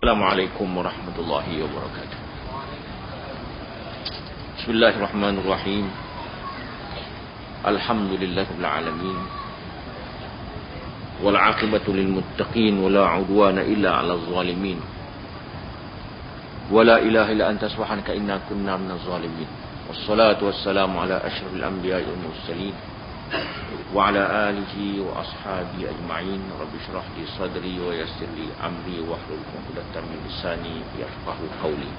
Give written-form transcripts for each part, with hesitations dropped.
Assalamualaikum warahmatullahi wabarakatuh. Bismillahirrahmanirrahim. Alhamdulillahirabbil alamin. Wal 'aqibatu lil muttaqin wala 'udwana illa 'alal zalimin. Wala ilaha illa anta subhanaka inna kunna minaz zalimin. Wassalatu wassalamu ala asyrafil anbiya'i wal mursalin wa ala alihi wa ashabihi ajma'in. Rabbi shrah li sadri wa yassir li amri wahlul 'uqdatam min lisani yafqahu qawli.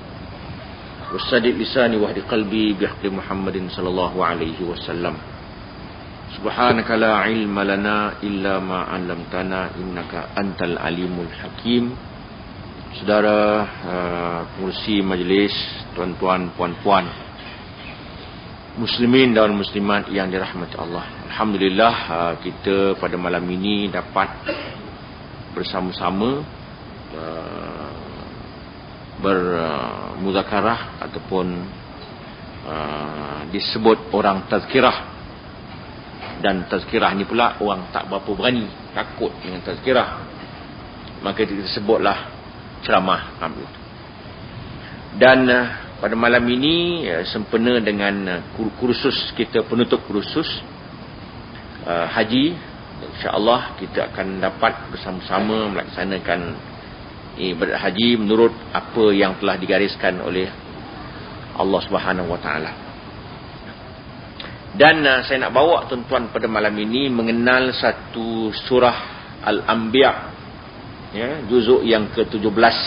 Wasadid lisani wahdi qalbi bihaqqi Muhammadin sallallahu alaihi wasallam. Subhanaka la ilma lana illa ma 'allamtana innaka antal alimul hakim. Saudara pengurusi majlis, tuan-tuan, puan-puan, muslimin dan muslimat yang dirahmati Allah. Alhamdulillah kita pada malam ini dapat bersama-sama bermuzakarah ataupun disebut orang tazkirah. Dan tazkirah ni pula orang tak berapa berani, takut dengan tazkirah, maka kita sebutlah ceramah. Dan pada malam ini sempena dengan kursus kita, penutup kursus haji. InsyaAllah kita akan dapat bersama-sama melaksanakan ibadat haji menurut apa yang telah digariskan oleh Allah Subhanahu Wa Taala. Dan saya nak bawa tuan-tuan pada malam ini mengenal satu surah Al-Anbiya, ya, juzuk yang ke-17.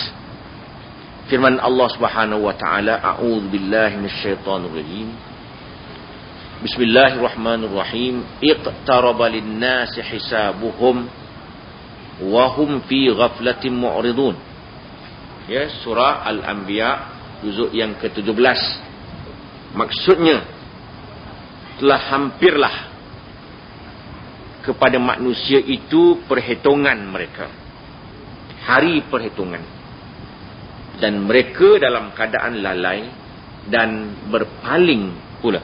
Firman Allah Subhanahu wa taala, a'udzu billahi minasyaitonir rajim. Bismillahirrahmanirrahim. Iqtaraba lin-nasi hisabuhum wa hum fi ghaflatin mu'ridun. Ya, surah Al-Anbiya juzuk yang ke-17. Maksudnya telah hampirlah kepada manusia itu perhitungan mereka, hari perhitungan, dan mereka dalam keadaan lalai dan berpaling pula.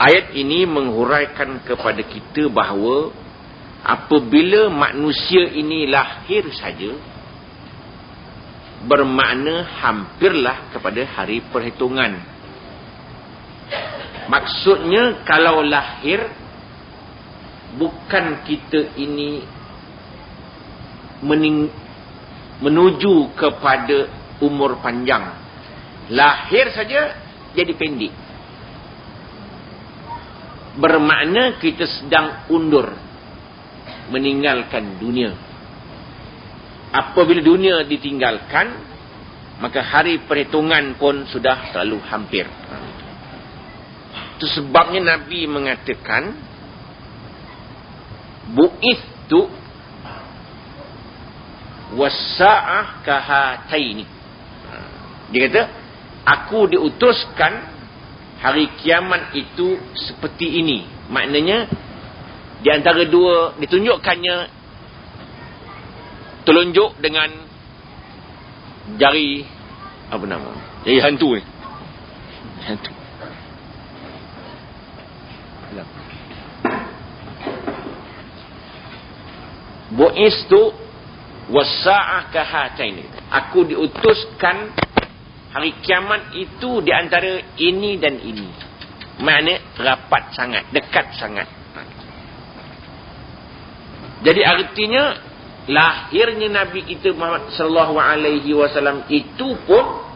Ayat ini menghuraikan kepada kita bahawa apabila manusia ini lahir saja, bermakna hampirlah kepada hari perhitungan. Maksudnya kalau lahir, bukan kita ini menuju kepada umur panjang. Lahir saja jadi pendek. Bermakna kita sedang undur, meninggalkan dunia. Apabila dunia ditinggalkan, maka hari perhitungan pun sudah terlalu hampir. Itu sebabnya Nabi mengatakan, bu'ithtu wasa'ah kahataini. Dia kata, aku diutuskan, hari kiamat itu seperti ini. Maknanya di antara dua, ditunjukkannya telunjuk dengan jari, apa nama, jari hantu ni, hantu. Bu'istu wasa'ah kahataini. Aku diutuskan, hari kiamat itu di antara ini dan ini. Maknanya rapat sangat, dekat sangat. Jadi artinya lahirnya Nabi kita Muhammad sallallahu alaihi wasallam itu pun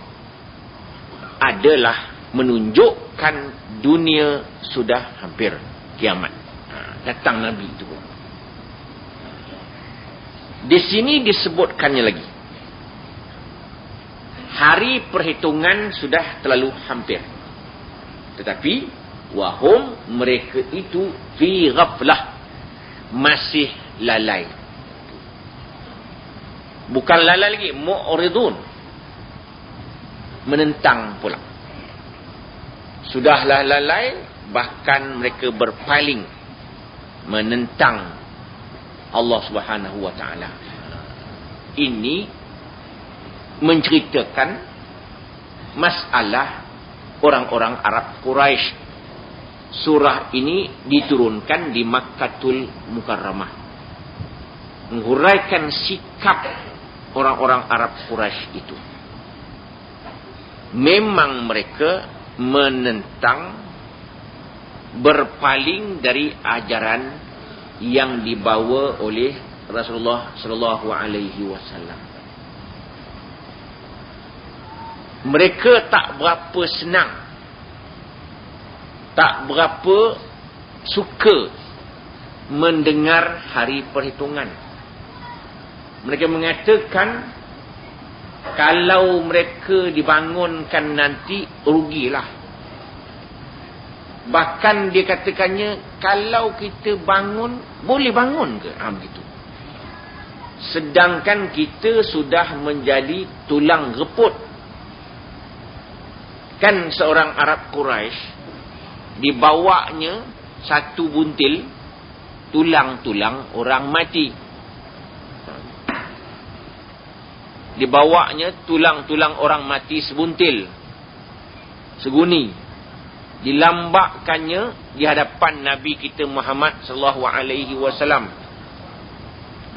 adalah menunjukkan dunia sudah hampir kiamat. Datang Nabi itu pun. Di sini disebutkannya lagi, hari perhitungan sudah terlalu hampir. Tetapi wahum, mereka itu fi ghaflah, masih lalai. Bukan lalai lagi, mu'ridun, menentang pula. Sudahlah lalai, bahkan mereka berpaling menentang Allah Subhanahu wa taala. Ini menceritakan masalah orang-orang Arab Quraisy. Surah ini diturunkan di Makkatul Mukarramah. menghuraikan sikap orang-orang Arab Quraisy itu. Memang mereka menentang, berpaling dari ajaran yang dibawa oleh Rasulullah sallallahu alaihi wasallam. Mereka tak berapa senang, tak berapa suka mendengar hari perhitungan. Mereka mengatakan kalau mereka dibangunkan nanti rugilah. Bahkan dia katakannya, kalau kita bangun, boleh bangun ke? Begitu. Sedangkan kita sudah menjadi tulang reput. Kan seorang Arab Quraisy dibawanya satu buntil tulang-tulang orang mati. Dibawanya tulang-tulang orang mati sebuntil, seguni, dilambakkannya di hadapan Nabi kita Muhammad sallallahu alaihi wasallam.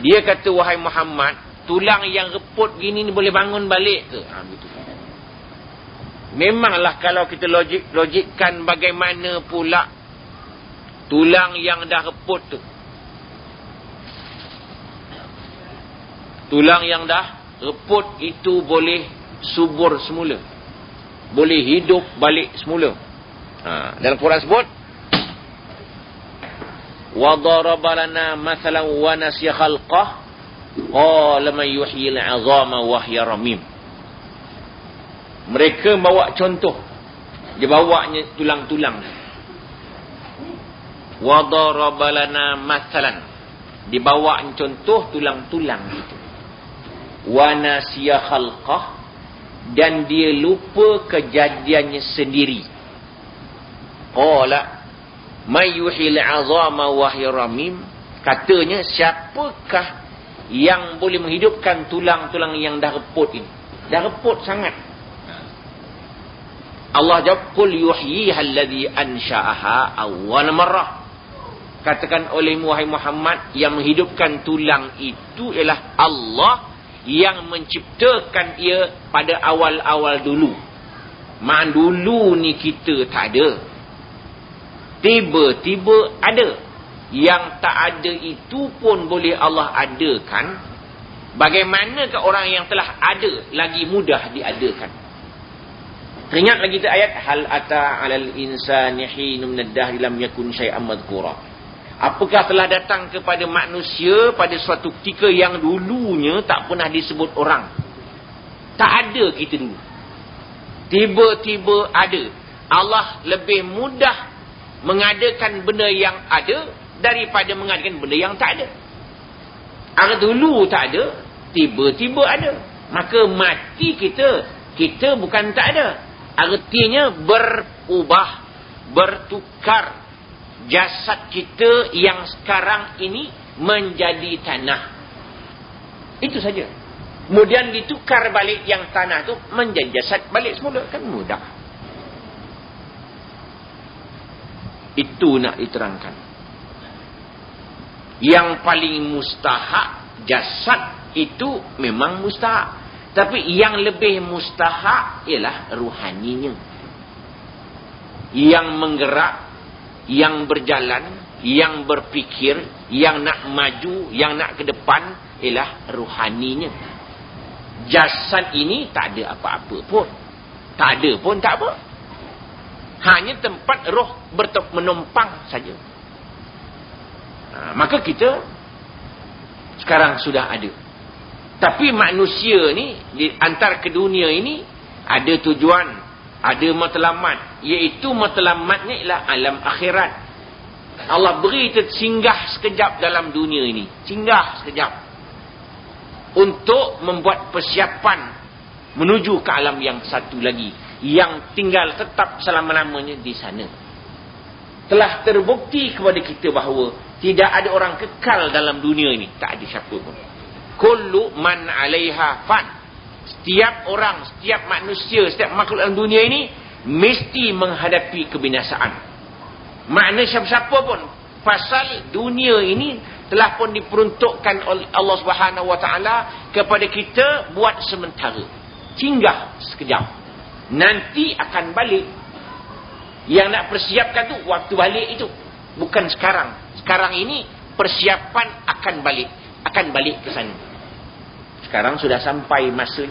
Dia kata, wahai Muhammad, tulang yang reput gini ni boleh bangun balik ke? Begitu. Memanglah kalau kita logikkan bagaimana pula tulang yang dah reput tu, tulang yang dah reput itu boleh subur semula, boleh hidup balik semula. Dalam Quran sebut, wa daraba lana mathalan wa nasiya khalqah qala man yuhyil 'azama wa hiya ramim. Mereka bawa contoh, dia bawanya tulang-tulang. Wa daraba lana mathalan, dibawa contoh tulang-tulang itu. Wa nasiya khalqah, dan dia lupa kejadiannya sendiri. Qala may yuhil 'azama wa hiya ramim, katanya siapakah yang boleh menghidupkan tulang-tulang yang dah reput ini? Dah reput sangat. Allah jawab, qul yuhyiha alladhi ansha'aha awwal marrah. Katakan oleh wahai Muhammad, yang menghidupkan tulang itu ialah Allah yang menciptakan ia pada awal-awal dulu. Mak dulu ni kita tak ada, tiba-tiba ada. Yang tak ada itu pun boleh Allah adakan. Bagaimanakah orang yang telah ada lagi mudah diadakan? Teringat lagi tu ayat, hal ata 'alal insani hinun minad dahri lam yakun syai'an madhkura. Apakah telah datang kepada manusia pada suatu ketika yang dulunya tak pernah disebut orang? Tak ada kita dulu, tiba-tiba ada. Allah lebih mudah mengadakan benda yang ada daripada mengadakan benda yang tak ada. Kalau dulu tak ada, tiba-tiba ada. Maka mati kita bukan tak ada. Artinya berubah, bertukar. Jasad kita yang sekarang ini menjadi tanah. Itu saja. Kemudian ditukar balik yang tanah tu menjadi jasad balik semula. Kan mudah. Itu nak diterangkan. Yang paling mustahak jasad itu memang mustahak. Tapi yang lebih mustahak ialah ruhaninya. Yang menggerak, yang berjalan, yang berfikir, yang nak maju, yang nak ke depan ialah ruhaninya. Jasad ini tak ada apa-apa pun. Tak ada pun tak apa. Hanya tempat roh menumpang saja. Maka kita sekarang sudah ada. Tapi manusia ni di antar ke dunia ini ada tujuan, ada matlamat, iaitu matlamatnya ialah alam akhirat. Allah beri singgah sekejap dalam dunia ini, singgah sekejap untuk membuat persiapan menuju ke alam yang satu lagi, yang tinggal tetap selama-lamanya di sana. Telah terbukti kepada kita bahawa tidak ada orang kekal dalam dunia ini, tak ada siapa pun. Kullu man 'alaiha fan. Setiap orang, setiap manusia, setiap makhluk dalam dunia ini mesti menghadapi kebinasaan. Makna siapa-siapa pun. Pasal dunia ini telah pun diperuntukkan oleh Allah Subhanahu wa taala kepada kita buat sementara. Singgah sekejap. Nanti akan balik. Yang nak persiapkan tu waktu balik itu, bukan sekarang. Sekarang ini persiapan akan balik. Akan balik ke sana. Sekarang sudah sampai masa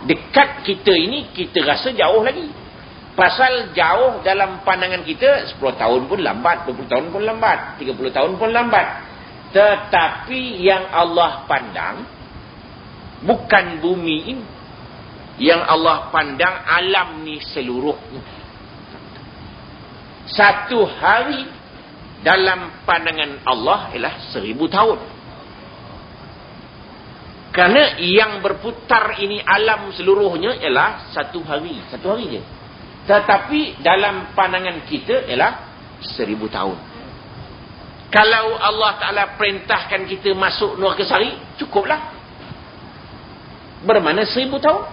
dekat kita ini, kita rasa jauh lagi. Pasal jauh dalam pandangan kita 10 tahun pun lambat, 20 tahun pun lambat, 30 tahun pun lambat. Tetapi yang Allah pandang bukan bumi ini. Yang Allah pandang alam ni seluruhnya. Satu hari dalam pandangan Allah ialah 1000 tahun. Kerana yang berputar ini alam seluruhnya ialah satu hari. Satu hari je. Tetapi dalam pandangan kita ialah 1000 tahun. Kalau Allah Ta'ala perintahkan kita masuk neraka sehari, cukuplah. Bermakna 1000 tahun.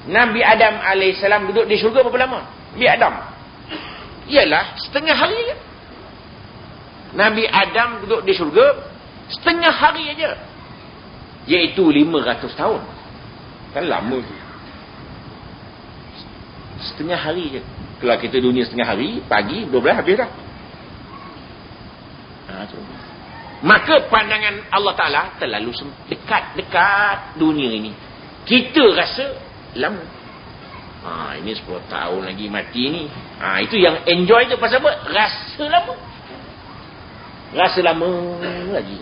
Nabi Adam AS duduk di syurga berapa lama? Nabi Adam. Ialah setengah hari je. Nabi Adam duduk di syurga setengah hari aja. Iaitu 500 tahun. Kan lama tu. Setengah hari je. Kalau kita dunia setengah hari, pagi 12 habis dah. Maka pandangan Allah Ta'ala terlalu dekat dunia ini. Kita rasa lama. Ini 10 tahun lagi mati ni. Itu yang enjoy tu pasal apa? Rasa lama. Rasa lama lagi.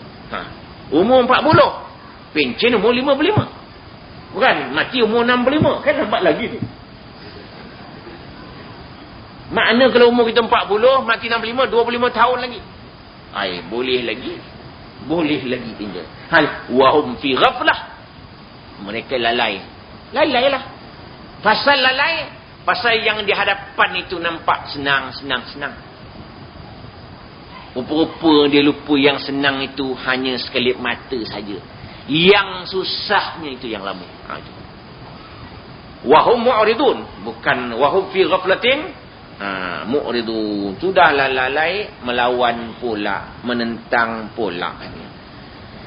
Umur 40. Pencen umur 55. Bukan mati umur 65. Kan lambat lagi tu. Makna kalau umur kita 40, mati 65, 25 tahun lagi. Boleh lagi. Boleh lagi tinggal. Wahum fi ghaflah. Mereka lalai. Lalai lah. Pasal lalai. Pasal yang di hadapan itu nampak senang. Rupa-rupa dia lupa yang senang itu hanya sekelip mata saja. Yang susahnya itu yang lama. Wahum mu'ridun. Bukan wahum fi ghaflatin. Mu'ridun. Sudahlah lalai, melawan pula, menentang pula.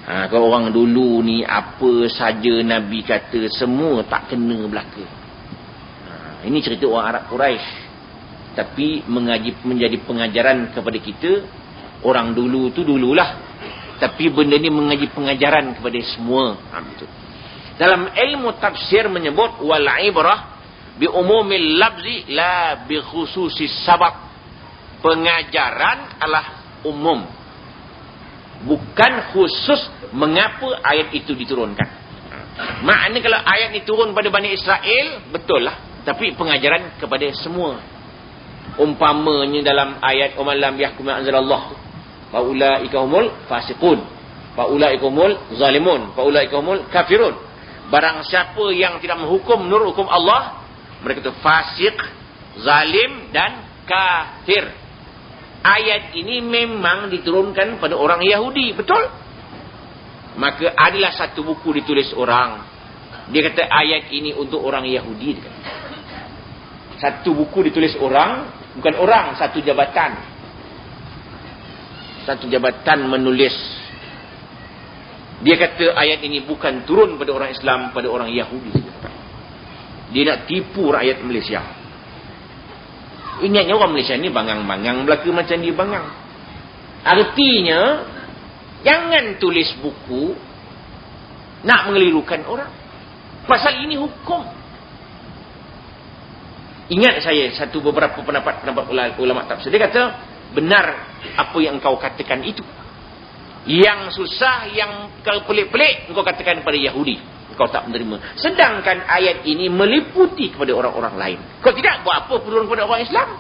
Kalau orang dulu ni apa saja Nabi kata semua tak kena belaka. Ini cerita orang Arab Quraisy. Tapi menjadi pengajaran kepada kita. Orang dulu tu dululah. Tapi benda ni mengaji pengajaran kepada semua. Betul. Dalam ilmu tafsir menyebut wal ibrah bi umumil labzi la bi khususis sabab. Pengajaran adalah umum, bukan khusus mengapa ayat itu diturunkan. Maknanya kalau ayat ini turun pada Bani Israel, betul lah, tapi pengajaran kepada semua. Umpamanya dalam ayat umalam yahkum anzalallah, faulaika humul fasiqun, faulaika humul zalimun, faulaika humul kafirun. Barang siapa yang tidak menghukum menurut hukum Allah, mereka itu fasik, zalim dan kafir. Ayat ini memang diturunkan pada orang Yahudi, betul? Maka adalah satu buku ditulis orang. Dia kata ayat ini untuk orang Yahudi. Satu buku ditulis orang, bukan orang, satu jabatan. Satu jabatan menulis. Dia kata ayat ini bukan turun pada orang Islam, pada orang Yahudi. Dia nak tipu rakyat Malaysia. Ingatnya orang Malaysia ni bangang-bangang belaka macam dia bangang. Artinya, jangan tulis buku nak mengelirukan orang. Pasal ini hukum. Ingat saya satu beberapa pendapat ulama tafsir. Dia kata, benar apa yang engkau katakan itu. Yang susah, yang kau pelik-pelik, engkau katakan pada Yahudi. Kau tak menerima. Sedangkan ayat ini meliputi kepada orang-orang lain. Kau tidak buat apa turun kepada orang Islam.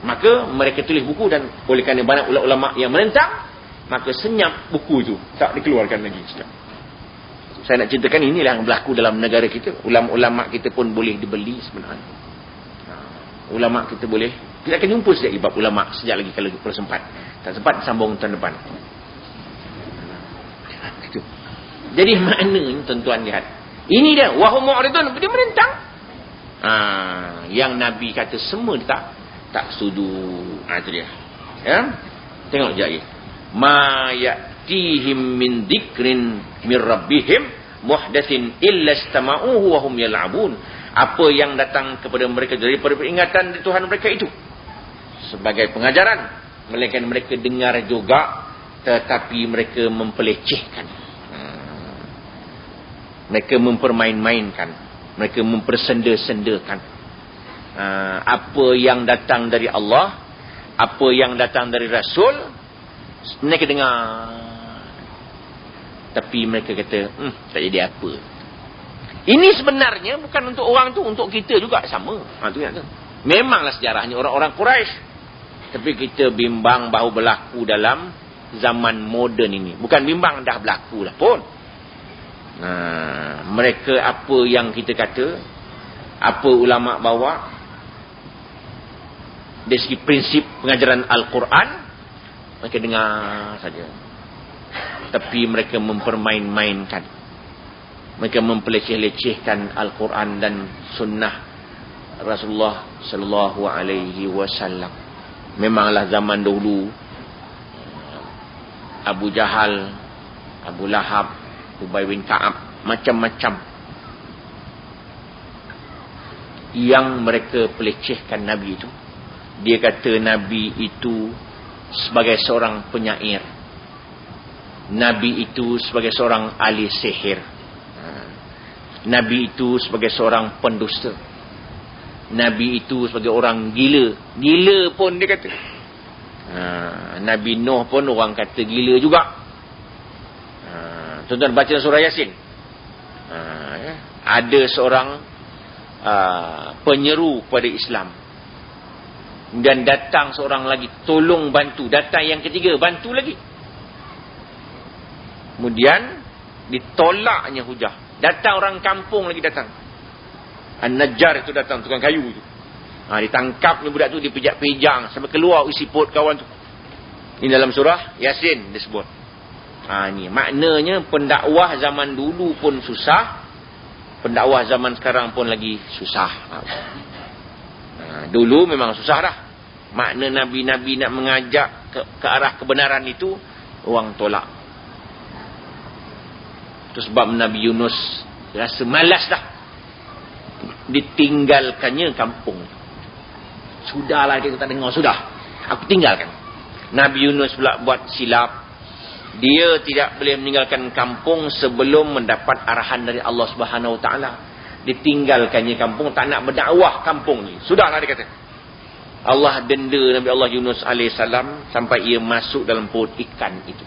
Maka mereka tulis buku dan oleh kerana banyak ulama yang menentang, maka senyap buku itu. Tak dikeluarkan lagi. Saya nak ceritakan inilah yang berlaku dalam negara kita. Ulama-ulama kita pun boleh dibeli sebenarnya. Ulama kita boleh. Kita akan jumpa sejak ibab ulama sejak lagi kalau sempat. Tak sempat sambung tahun depan. Jadi maknanya tuan-tuan lihat. Ini dia. Wahum mu'ridun. Dia menentang. Yang Nabi kata semua dia tak setuju. Itu dia. Ya. Tengok je lagi. Ma ya'tihim min dzikrin min rabbihim muhdatsin illa istama'uhu wa hum yal'abun. Apa yang datang kepada mereka daripada peringatan dari Tuhan mereka itu sebagai pengajaran, melainkan mereka dengar juga tetapi mereka mempelecehkan. Mereka mempermain-mainkan, mereka mempersenda-sendakan. Apa yang datang dari Allah, apa yang datang dari Rasul, mereka dengar. Tapi mereka kata, tak jadi apa. Ini sebenarnya bukan untuk orang tu, untuk kita juga sama. Tu tu. Memanglah sejarahnya orang-orang Quraisy. Tapi kita bimbang bahawa berlaku dalam zaman moden ini. Bukan bimbang, dah berlaku lah pun. Mereka apa yang kita kata, apa ulama bawa, dari segi prinsip pengajaran Al-Quran, mereka dengar saja. Tapi mereka mempermain-mainkan, mereka mempeleceh-lecehkan Al-Quran dan sunnah Rasulullah sallallahu alaihi wasallam. Memanglah zaman dahulu Abu Jahal, Abu Lahab, Ubay bin Ka'ab, macam-macam yang mereka pelecehkan Nabi itu. Dia kata Nabi itu sebagai seorang penyair, Nabi itu sebagai seorang ahli sihir, Nabi itu sebagai seorang pendusta, Nabi itu sebagai orang gila. Gila pun dia kata. Nabi Nuh pun orang kata gila juga. Tuan-tuan baca surah Yasin. Ada seorang penyeru pada Islam. Dan datang seorang lagi tolong bantu. Datang yang ketiga bantu lagi. Kemudian ditolaknya hujah. Datang orang kampung lagi datang. An-Najjar itu datang, tukang kayu tu. Ditangkapnya budak tu, dipijak-pijak sampai keluar isi perut kawan tu. Ini dalam surah Yasin disebut. Ni maknanya pendakwah zaman dulu pun susah, pendakwah zaman sekarang pun lagi susah. Dulu memang susah dah. Makna Nabi-Nabi nak mengajak ke arah kebenaran itu, orang tolak. Itu sebab Nabi Yunus rasa malas dah, ditinggalkannya kampung. Sudahlah, kita tak dengar, sudah, aku tinggalkan. Nabi Yunus pula buat silap. Dia tidak boleh meninggalkan kampung sebelum mendapat arahan dari Allah Subhanahu Wa Taala. Ditinggalkannya kampung, tak nak berdakwah kampung ni. Sudahlah, dia kata. Allah denda Nabi Allah Yunus alaihissalam sampai ia masuk dalam perut ikan itu.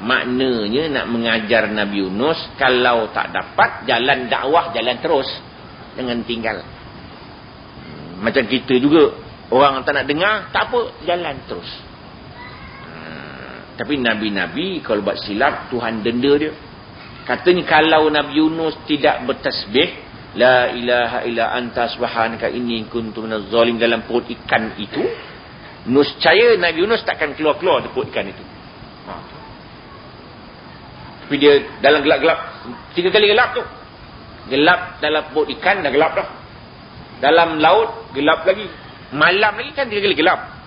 Maknanya nak mengajar Nabi Yunus, kalau tak dapat jalan dakwah, jalan terus, jangan tinggal. Macam kita juga, orang tak nak dengar, tak apa, jalan terus. Tapi Nabi-Nabi kalau buat silap, Tuhan denda dia. Katanya kalau Nabi Yunus tidak bertasbih, la ilaha illa anta subhanaka inni kuntu minaz zalim, dalam perut ikan itu, nescaya Nabi Yunus takkan keluar-keluar dari perut ikan itu. Tapi dia dalam gelap-gelap, 3 kali gelap tu. Gelap dalam perut ikan, dah gelap dah. Dalam laut, gelap lagi. Malam lagi kan 3 kali gelap.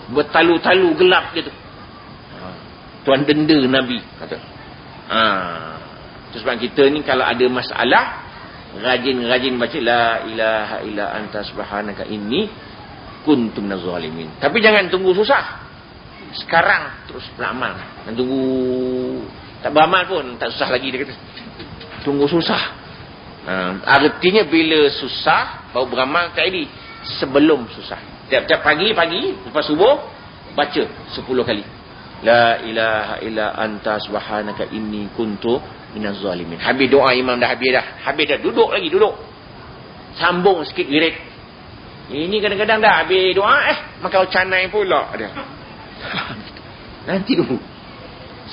Bertalu-talu gelap dia tu. Tuan denda Nabi, kata. Sebab kita ni kalau ada masalah, rajin-rajin baca la ilaha illa anta subhanaka inni kuntu minaz zalimin. Tapi jangan tunggu susah. Sekarang terus beramal. Dan tunggu tak beramal pun tak susah lagi, dia kata. Tunggu susah. Artinya bila susah baru beramal, tak jadi. Sebelum susah. Tiap-tiap pagi lepas subuh baca 10 kali. La ilaha illa anta subhanaka inni kuntu minaz zalimin. Habis doa imam dah habis dah. Habis dah, duduk lagi, duduk. Sambung sikit wirid. Ini kadang-kadang dah habis doa, makan canai pula dia. Nanti dulu.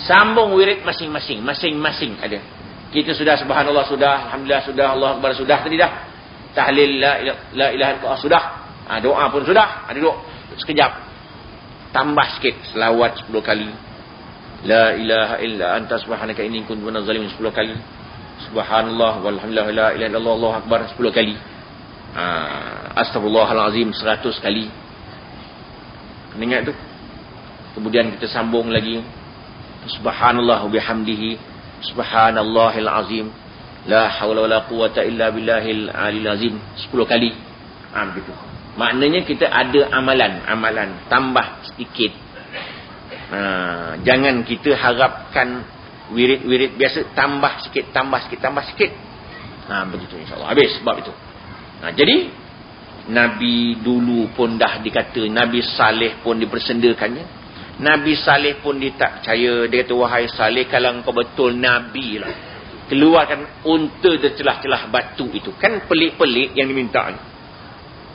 Sambung wirid masing-masing ada. Kita sudah subhanallah sudah, alhamdulillah sudah, Allah akbar sudah tadi dah. Tahlil la ilaha illallah sudah. Doa pun sudah, duduk sekejap. Tambah sikit selawat 10 kali. La ilaha illa anta subhanaka inni kuntu minaz zalimin 10 kali. Subhanallah walhamdulillah la ilaha illallah Allahu akbar 10 kali. Astagfirullahalazim 100 kali. Ingat tu. Kemudian kita sambung lagi. Subhanallah wa bihamdihi. Subhanallahil azim. La haula wala quwata illa billahil aliyil azim. 10 kali. Begitu. Maknanya kita ada amalan tambah sedikit. Jangan kita harapkan wirid-wirid biasa tambah sikit. Begitu insya-Allah. Habis bab itu. Jadi Nabi dulu pun dah dikata, Nabi Saleh pun dipersendakannya. Nabi Saleh pun dia tak percaya. Dia kata, wahai Saleh, kalau engkau betul Nabi lah, keluarkan unta dari celah-celah batu itu. Kan pelik-pelik yang dimintanya.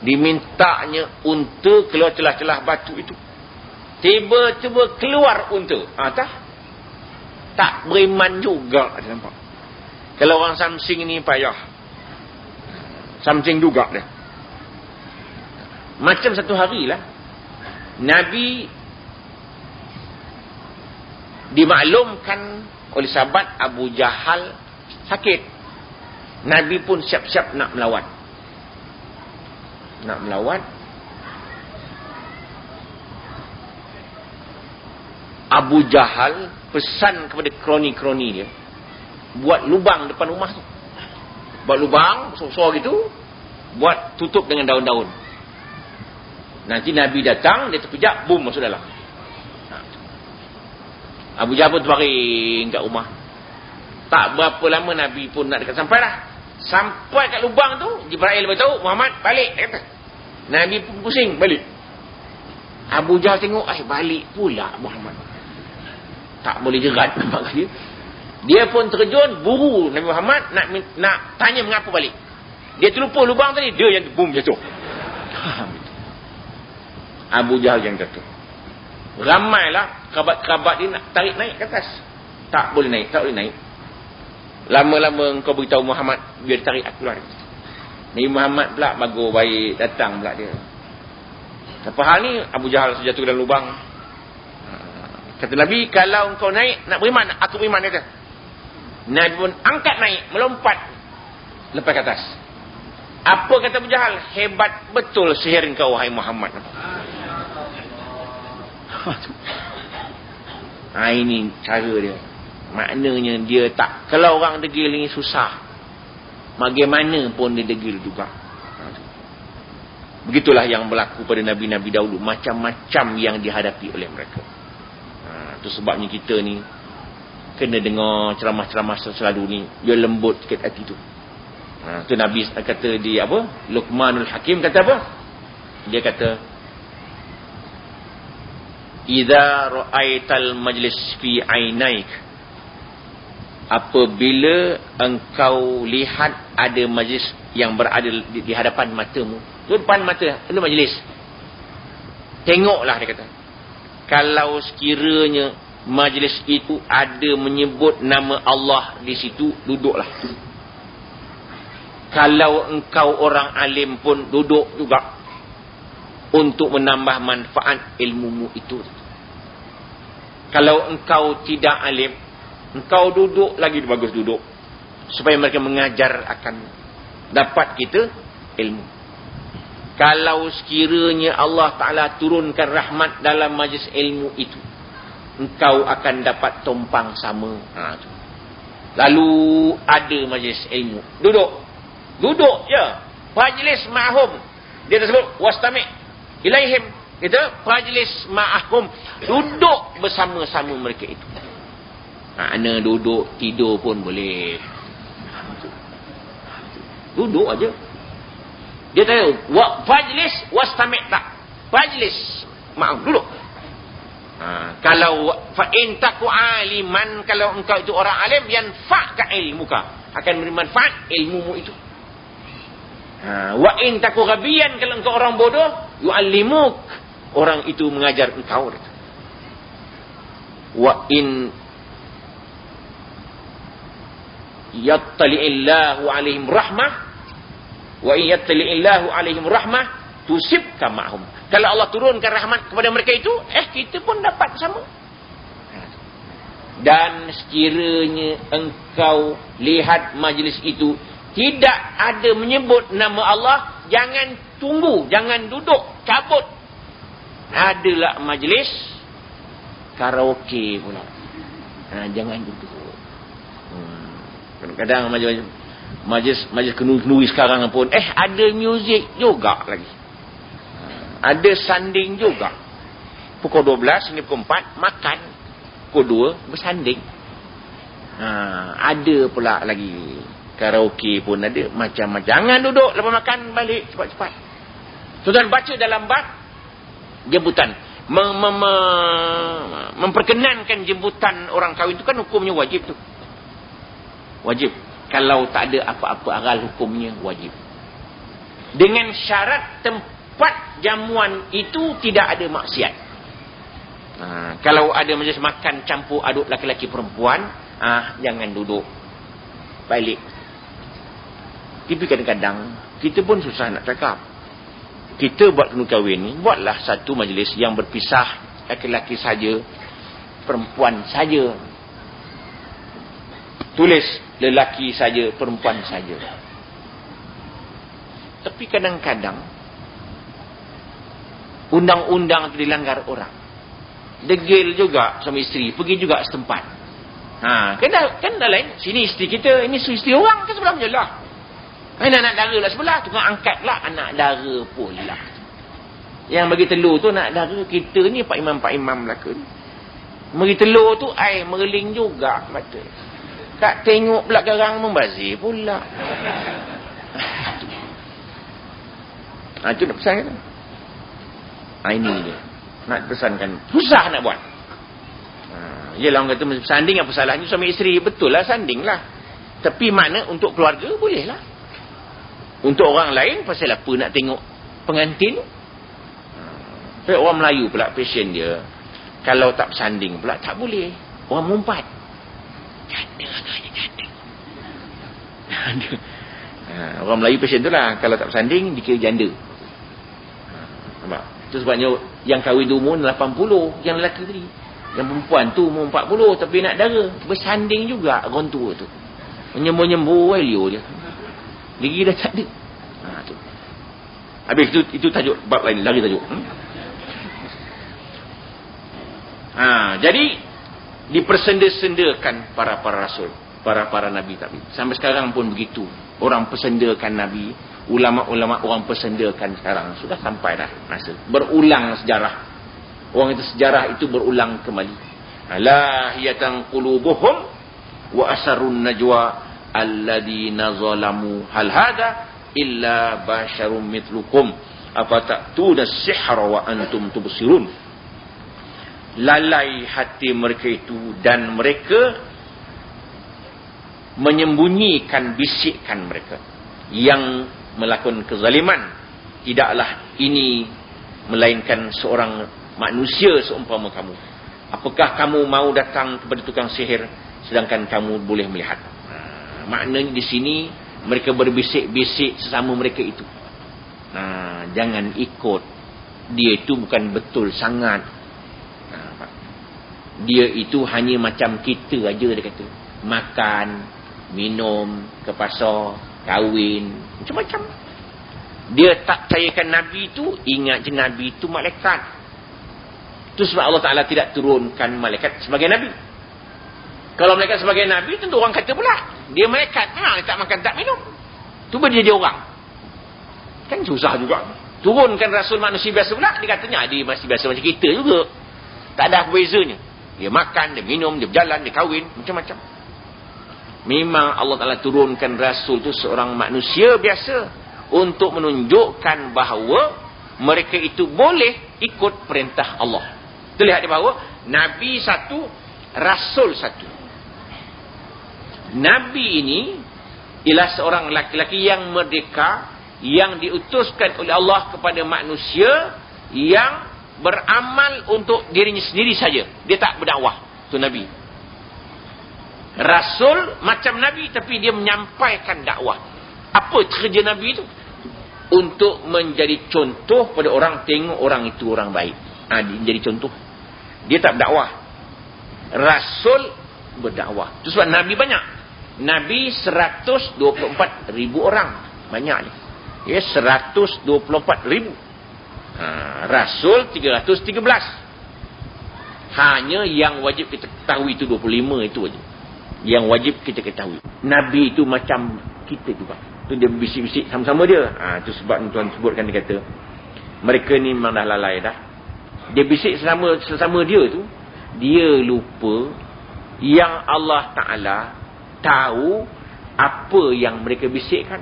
Dimintanya unta keluar celah-celah batu itu. Tiba-tiba keluar unta. Tak beriman juga. Ada nampak? Kalau orang Samsing ni payah. Samsing juga dia. Macam satu hari lah. Nabi dimaklumkan oleh sahabat Abu Jahal sakit. Nabi pun siap-siap nak melawat. Abu Jahal pesan kepada kroni-kroni dia, buat lubang depan rumah tu. Buat lubang besar gitu, buat tutup dengan daun-daun. Nanti Nabi datang, dia terpijak, boom, masuk dalam. Abu Jahal pun terbaring kat rumah. Tak berapa lama Nabi pun nak dekat sampai dah. Sampai kat lubang tu, Jibril beritahu, Muhammad balik. Kata. Nabi pun pusing, balik. Abu Jahal tengok, balik pula Muhammad. Tak boleh jerat, nampak dia. Dia pun terjun, buru Nabi Muhammad nak tanya mengapa balik. Dia terlupa lubang tadi, dia yang boom jatuh. Abu Jahal yang jatuh. Ramailah kerabat-kerabat dia nak tarik naik ke atas. Tak boleh naik. Lama-lama engkau beritahu Muhammad, biar tarik aku keluar. Nabi Muhammad pula bagus baik, datang pula dia. Apa hal ni? Abu Jahal jatuh dalam lubang. Kata Nabi, kalau engkau naik, nak beriman, aku beriman, kata. Nabi pun angkat naik, melompat, lepas ke atas. Apa kata Abu Jahal? Hebat betul sihir engkau, wahai Muhammad. Ini cara dia. Maknanya dia tak, kalau orang degil ni susah, bagaimana pun dia degil juga. Begitulah yang berlaku pada Nabi-Nabi dahulu. Macam-macam yang dihadapi oleh mereka. Itu sebabnya kita ni kena dengar ceramah-ceramah selalu ni, biar lembut sikit hati tu. Tu Nabi kata di apa? Luqmanul Hakim kata apa? Dia kata, idza ra'aital majlis fi ainaik, apabila engkau lihat ada majlis yang berada di hadapan matamu, tu depan mata ada majlis, tengoklah, dia kata. Kalau sekiranya majlis itu ada menyebut nama Allah di situ, duduklah. Kalau engkau orang alim pun duduk juga, untuk menambah manfaat ilmumu itu. Kalau engkau tidak alim, engkau duduk lagi bagus duduk, supaya mereka mengajar akan dapat kita ilmu. Kalau sekiranya Allah Ta'ala turunkan rahmat dalam majlis ilmu itu, engkau akan dapat tumpang sama. Lalu ada majlis ilmu, duduk je, majlis ma'hum, dia tersebut wastami' ilaihim, kita majlis ma'ahum, duduk bersama-sama mereka itu. Ana duduk tidur pun boleh, duduk aja. Dia tahu fajlis wastami' tak, fajlis ma'ahum, duduk. Kalau fa in taku aliman, kalau engkau itu orang alim, yanfa'ka ilmuka, akan memberi manfaat ilmumu itu. Wa in taku ghabiyan, kalau engkau orang bodoh, yu'allimuk, orang itu mengajar engkau. Wa in yattali'illahu alaihim rahmah, wa in yattali'illahu alaihim rahmah tusibka ma'hum. Kalau Allah turunkan rahmat kepada mereka itu, kita pun dapat sama. Dan sekiranya engkau lihat majlis itu tidak ada menyebut nama Allah, jangan tunggu, jangan duduk, cabut. Adalah majlis karaoke pula. Jangan duduk. Kadang-kadang majlis kenuri sekarang pun ada muzik juga lagi. Ada sanding juga. Pukul 12 hingga pukul 4 makan. Pukul 2 bersanding. Ada pula lagi karaoke pun ada macam-macam. Jangan duduk lepas makan balik cepat-cepat. Tuan baca dalam bab jemputan. Memperkenankan jemputan orang kahwin itu kan hukumnya wajib tu. Wajib. Kalau tak ada apa-apa aral hukumnya wajib. Dengan syarat tempat jamuan itu tidak ada maksiat. Kalau ada majlis makan campur aduk laki-laki perempuan, jangan duduk. Balik. Tapi kadang-kadang kita pun susah nak cakap. Kita buat kena kahwin ni, buatlah satu majlis yang berpisah, laki-laki saja, perempuan saja. Tulis lelaki saja, perempuan saja. Tapi kadang-kadang undang-undang itu dilanggar orang. Degil juga suami isteri, pergi juga setempat. Kan dah lain. Sini isteri kita, ini isteri orang ke sebelah je lah. Anak dara lah sebelah, tukang angkat lah anak dara pula. Yang bagi telur tu nak dara kita ni Pak Imam belaka ni. Bagi telur tu air mereling juga mata. Tak tengok pula garang membazir pula. Itu nak pesan kan? Ini dia. Nak pesankan. Susah nak buat. Yelah orang kata sanding apa salahnya suami isteri. Betul lah sanding lah. Tapi makna untuk keluarga boleh lah. Untuk orang lain pasal apa nak tengok pengantin. Tapi orang Melayu pula passion dia. Kalau tak bersanding pula tak boleh. Orang mengumpat. Janda. Orang Melayu passion tu lah. Kalau tak bersanding dikira janda. Nampak? Itu sebabnya yang kahwin tu umur 80. Yang lelaki tadi. Yang perempuan tu umur 40. Tapi nak dara. Bersanding juga orang tua tu. Menyembur-nyembur liur dia. Gigi dah tak ada. Tu. Habis itu tajuk bab lain. Lagi tajuk. Jadi dipersenda-sendakan para rasul, para nabi tadi. Sampai sekarang pun begitu. Orang persendakan nabi, ulama-ulama orang persendakan sekarang. Sudah sampai dah masa. Berulang sejarah. Orang itu sejarah itu berulang kembali. Lahiyatan qulubuhum wa asarun najwa alladhina zalamu hal hada illa basyarum mithlukum afata'tuna sihra wa antum tubsirun. Lalai hati mereka itu dan mereka menyembunyikan bisikan mereka yang melakukan kezaliman. Tidaklah ini melainkan seorang manusia seumpama kamu. Apakah kamu mau datang kepada tukang sihir sedangkan kamu boleh melihat? Maknanya di sini mereka berbisik-bisik sesama mereka itu. Jangan ikut. Dia itu bukan betul sangat. Dia itu hanya macam kita aja dia kata. Makan, minum, ke pasar, kahwin, macam-macam. Dia tak percayakan Nabi itu, ingat je Nabi itu malaikat. Itu sebab Allah Ta'ala tidak turunkan malaikat sebagai Nabi. Kalau malaikat sebagai Nabi, tentu orang kata pula. Dia malaikat. Dia tak makan, tak minum. Cuba dia orang. Kan susah juga. Turunkan Rasul manusia biasa pula. Dia katanya dia masih biasa macam kita juga. Tak ada bezanya. Dia makan, dia minum, dia berjalan, dia kahwin. Macam-macam. Memang Allah Ta'ala turunkan Rasul itu seorang manusia biasa. Untuk menunjukkan bahawa mereka itu boleh ikut perintah Allah. Kita lihat di bawah. Nabi satu, Rasul satu. Nabi ini ialah seorang laki-laki yang merdeka, yang diutuskan oleh Allah kepada manusia, yang beramal untuk dirinya sendiri saja. Dia tak berdakwah. Itu Nabi. Rasul macam Nabi, tapi dia menyampaikan dakwah. Apa kerja Nabi itu? Untuk menjadi contoh pada orang, tengok orang itu orang baik. Dia jadi contoh. Dia tak berdakwah. Rasul berdakwah. Itu sebab Nabi banyak. Nabi 124,000 orang. Banyak ni. 124,000. Rasul 313. Hanya yang wajib kita ketahui itu 25 itu aja. Yang wajib kita ketahui. Nabi itu macam kita juga. Tu dia bisik-bisik sama-sama dia. Tu sebab tuan sebutkan, dia kata mereka ni memang dah lalai dah. Dia bisik sesama dia tu, dia lupa yang Allah Ta'ala tahu apa yang mereka bisikkan.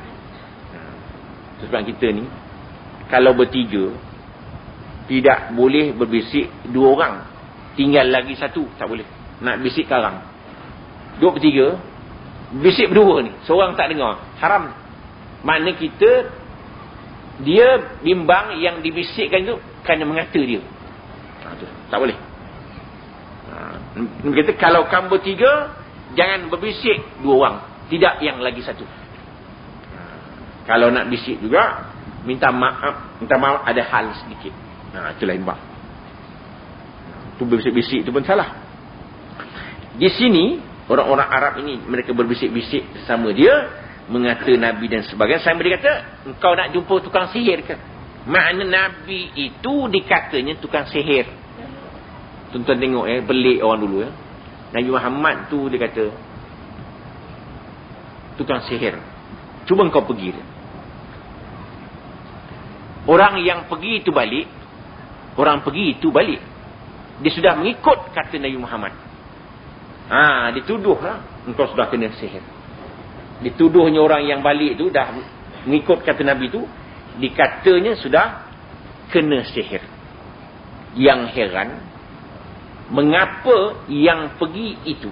Sebab kita ni kalau bertiga tidak boleh berbisik 2 orang, tinggal lagi 1, tak boleh. Nak bisik karang 2 per 3, bisik berdua ni, seorang tak dengar, haram. Makna kita, dia bimbang yang dibisikkan tu kerana mengata dia. Tak boleh. Kita kalau kamu bertiga, jangan berbisik 2 orang, tidak yang lagi 1. Kalau nak bisik juga, minta maaf ada hal sedikit. Itulah imbang. Tu berbisik-bisik tu pun salah. Di sini orang-orang Arab ini, mereka berbisik-bisik sama dia, mengata Nabi dan sebagainya. Sampai dia kata, engkau nak jumpa tukang sihir ke? Makna Nabi itu dikatanya tukang sihir. Tuan-tuan tengok pelik orang dulu Nabi Muhammad tu dia kata tukang sihir. Cuba engkau pergi dia. Orang yang pergi itu balik, dia sudah mengikut kata Nabi Muhammad. Dituduhlah engkau sudah kena sihir. Dituduhnya orang yang balik tu dah mengikut kata Nabi tu, dikatanya sudah kena sihir. Yang heran, mengapa yang pergi itu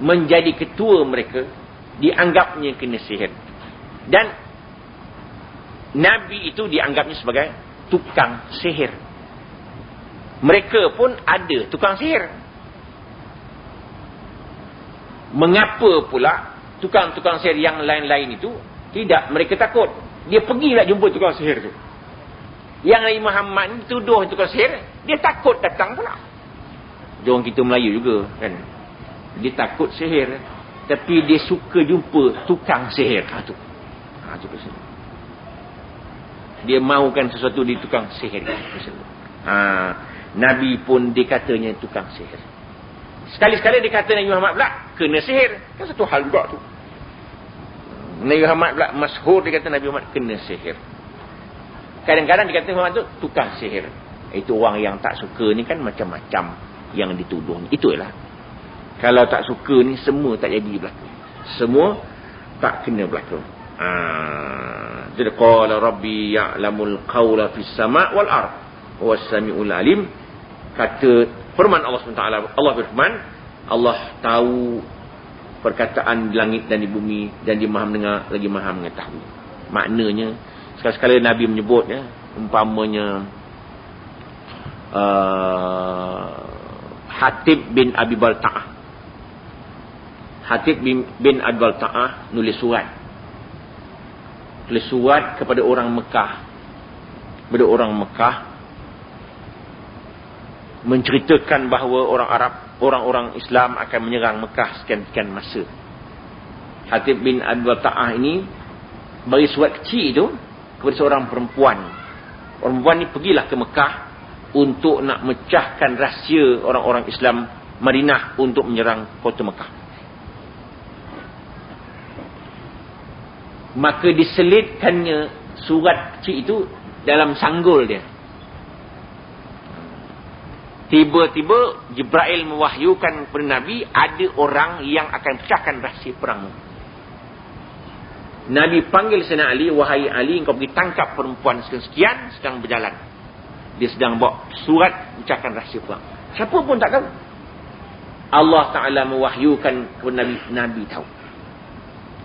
menjadi ketua mereka dianggapnya kena sihir, dan Nabi itu dianggapnya sebagai tukang sihir. Mereka pun ada tukang sihir. Mengapa pula tukang-tukang sihir yang lain-lain itu tidak mereka takut? Dia pergilah jumpa tukang sihir tu. Yang Nabi Muhammad ni tuduh tukang sihir, dia takut datang pula. Orang kita Melayu juga kan, dia takut sihir, tapi dia suka jumpa tukang sihir. Dia mahukan sesuatu di tukang sihir. Nabi pun dikatanya tukang sihir. Sekali-sekali dikata Nabi Muhammad pula kena sihir. Kan satu hal juga tu. Nabi Muhammad pula masyhur, dikata Nabi Muhammad kena sihir. Kadang-kadang dikata Nabi Muhammad tu tukang sihir. Itu orang yang tak suka ni kan macam-macam yang dituduh. Itulah. Kalau tak suka ni semua tak jadi berlaku. Semua tak kena berlaku. Jadi qala rabbi ya'lamul qawla fis sama' wal ard was sami'ul alim. Kata firman Allah SWT, Allah berfirman, Allah tahu perkataan di langit dan di bumi, dan dia maha mendengar lagi maha mengetahui. Maknanya sekali-sekala Nabi menyebut umpamanya Hatib bin Abi Balta'ah. Hatib bin Abi Balta'ah nulis surat kepada orang Mekah. Kepada orang Mekah, menceritakan bahawa orang Arab, orang-orang Islam akan menyerang Mekah sekian-sekian masa. Hatib bin Abi Balta'ah ini bagi surat kecil itu kepada seorang perempuan. Orang perempuan ni pergilah ke Mekah untuk nak mecahkan rahsia orang-orang Islam Madinah untuk menyerang kota Mekah. Maka diselitkannya surat kecil itu dalam sanggul dia. Tiba-tiba Jibril mewahyukan kepada Nabi, ada orang yang akan pecahkan rahsia perang. Nabi panggil Sayyidina Ali, wahai Ali, engkau pergi tangkap perempuan sekian sedang berjalan. Dia sedang bawa surat pecahkan rahsia perang. Siapa pun tak tahu. Allah Ta'ala mewahyukan kepada Nabi, Nabi tahu.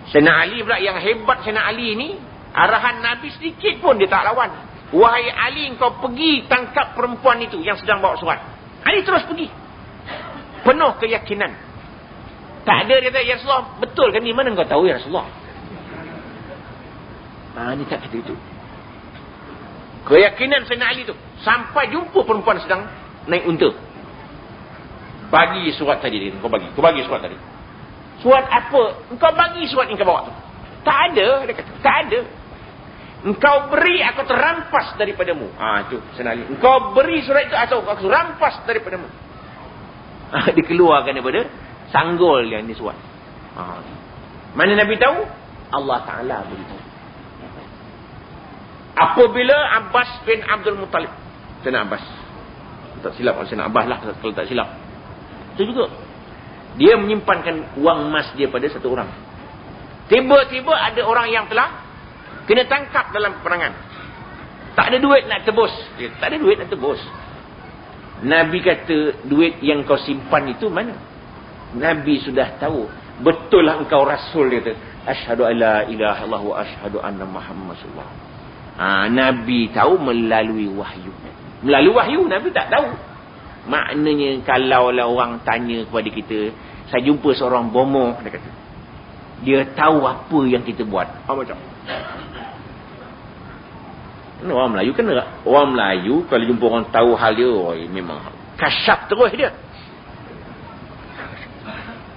Sayyidina Ali pula yang hebat. Sayyidina Ali ni, arahan Nabi sedikit pun dia tak lawan. Wahai Ali, engkau pergi tangkap perempuan itu yang sedang bawa surat. Ali terus pergi. Penuh keyakinan. Tak ada dia kata, ya Rasulullah, betul kan ni? Mana engkau tahu ya Rasulullah? Dia tak kata itu. Keyakinan Sayyidina Ali tu. Sampai jumpa perempuan sedang naik unta. Bagi surat tadi. Kau bagi surat tadi. Surat apa? Engkau bagi surat yang kau bawa tu. Tak ada. Dia kata, tak ada. Engkau beri, aku terampas daripadamu. Itu senali. Engkau beri surat itu, atau aku rampas daripadamu. Dikeluarkan daripada sanggul yang disuat. Mana Nabi tahu? Allah Ta'ala beritahu. Apabila Abbas bin Abdul Muttalib, Sayyidina Abbas, tak silap, Sayyidina Abbas lah kalau tak silap, itu juga dia menyimpankan wang emas dia pada satu orang. Tiba-tiba ada orang yang telah kena tangkap dalam peperangan. Tak ada duit nak tebus. Tak ada duit nak tebus. Nabi kata, duit yang kau simpan itu mana? Nabi sudah tahu. Betul lah engkau Rasul, dia kata. Asyhadu an la ilaha illallah wa asyhadu anna Muhammad Rasulullah. Nabi tahu melalui wahyu. Melalui wahyu, Nabi tak tahu. Maknanya kalau orang tanya kepada kita, saya jumpa seorang bomoh, dia kata, dia tahu apa yang kita buat. Macam orang Melayu kena. Orang Melayu kalau jumpa orang tahu hal dia, memang kasyaf terus dia.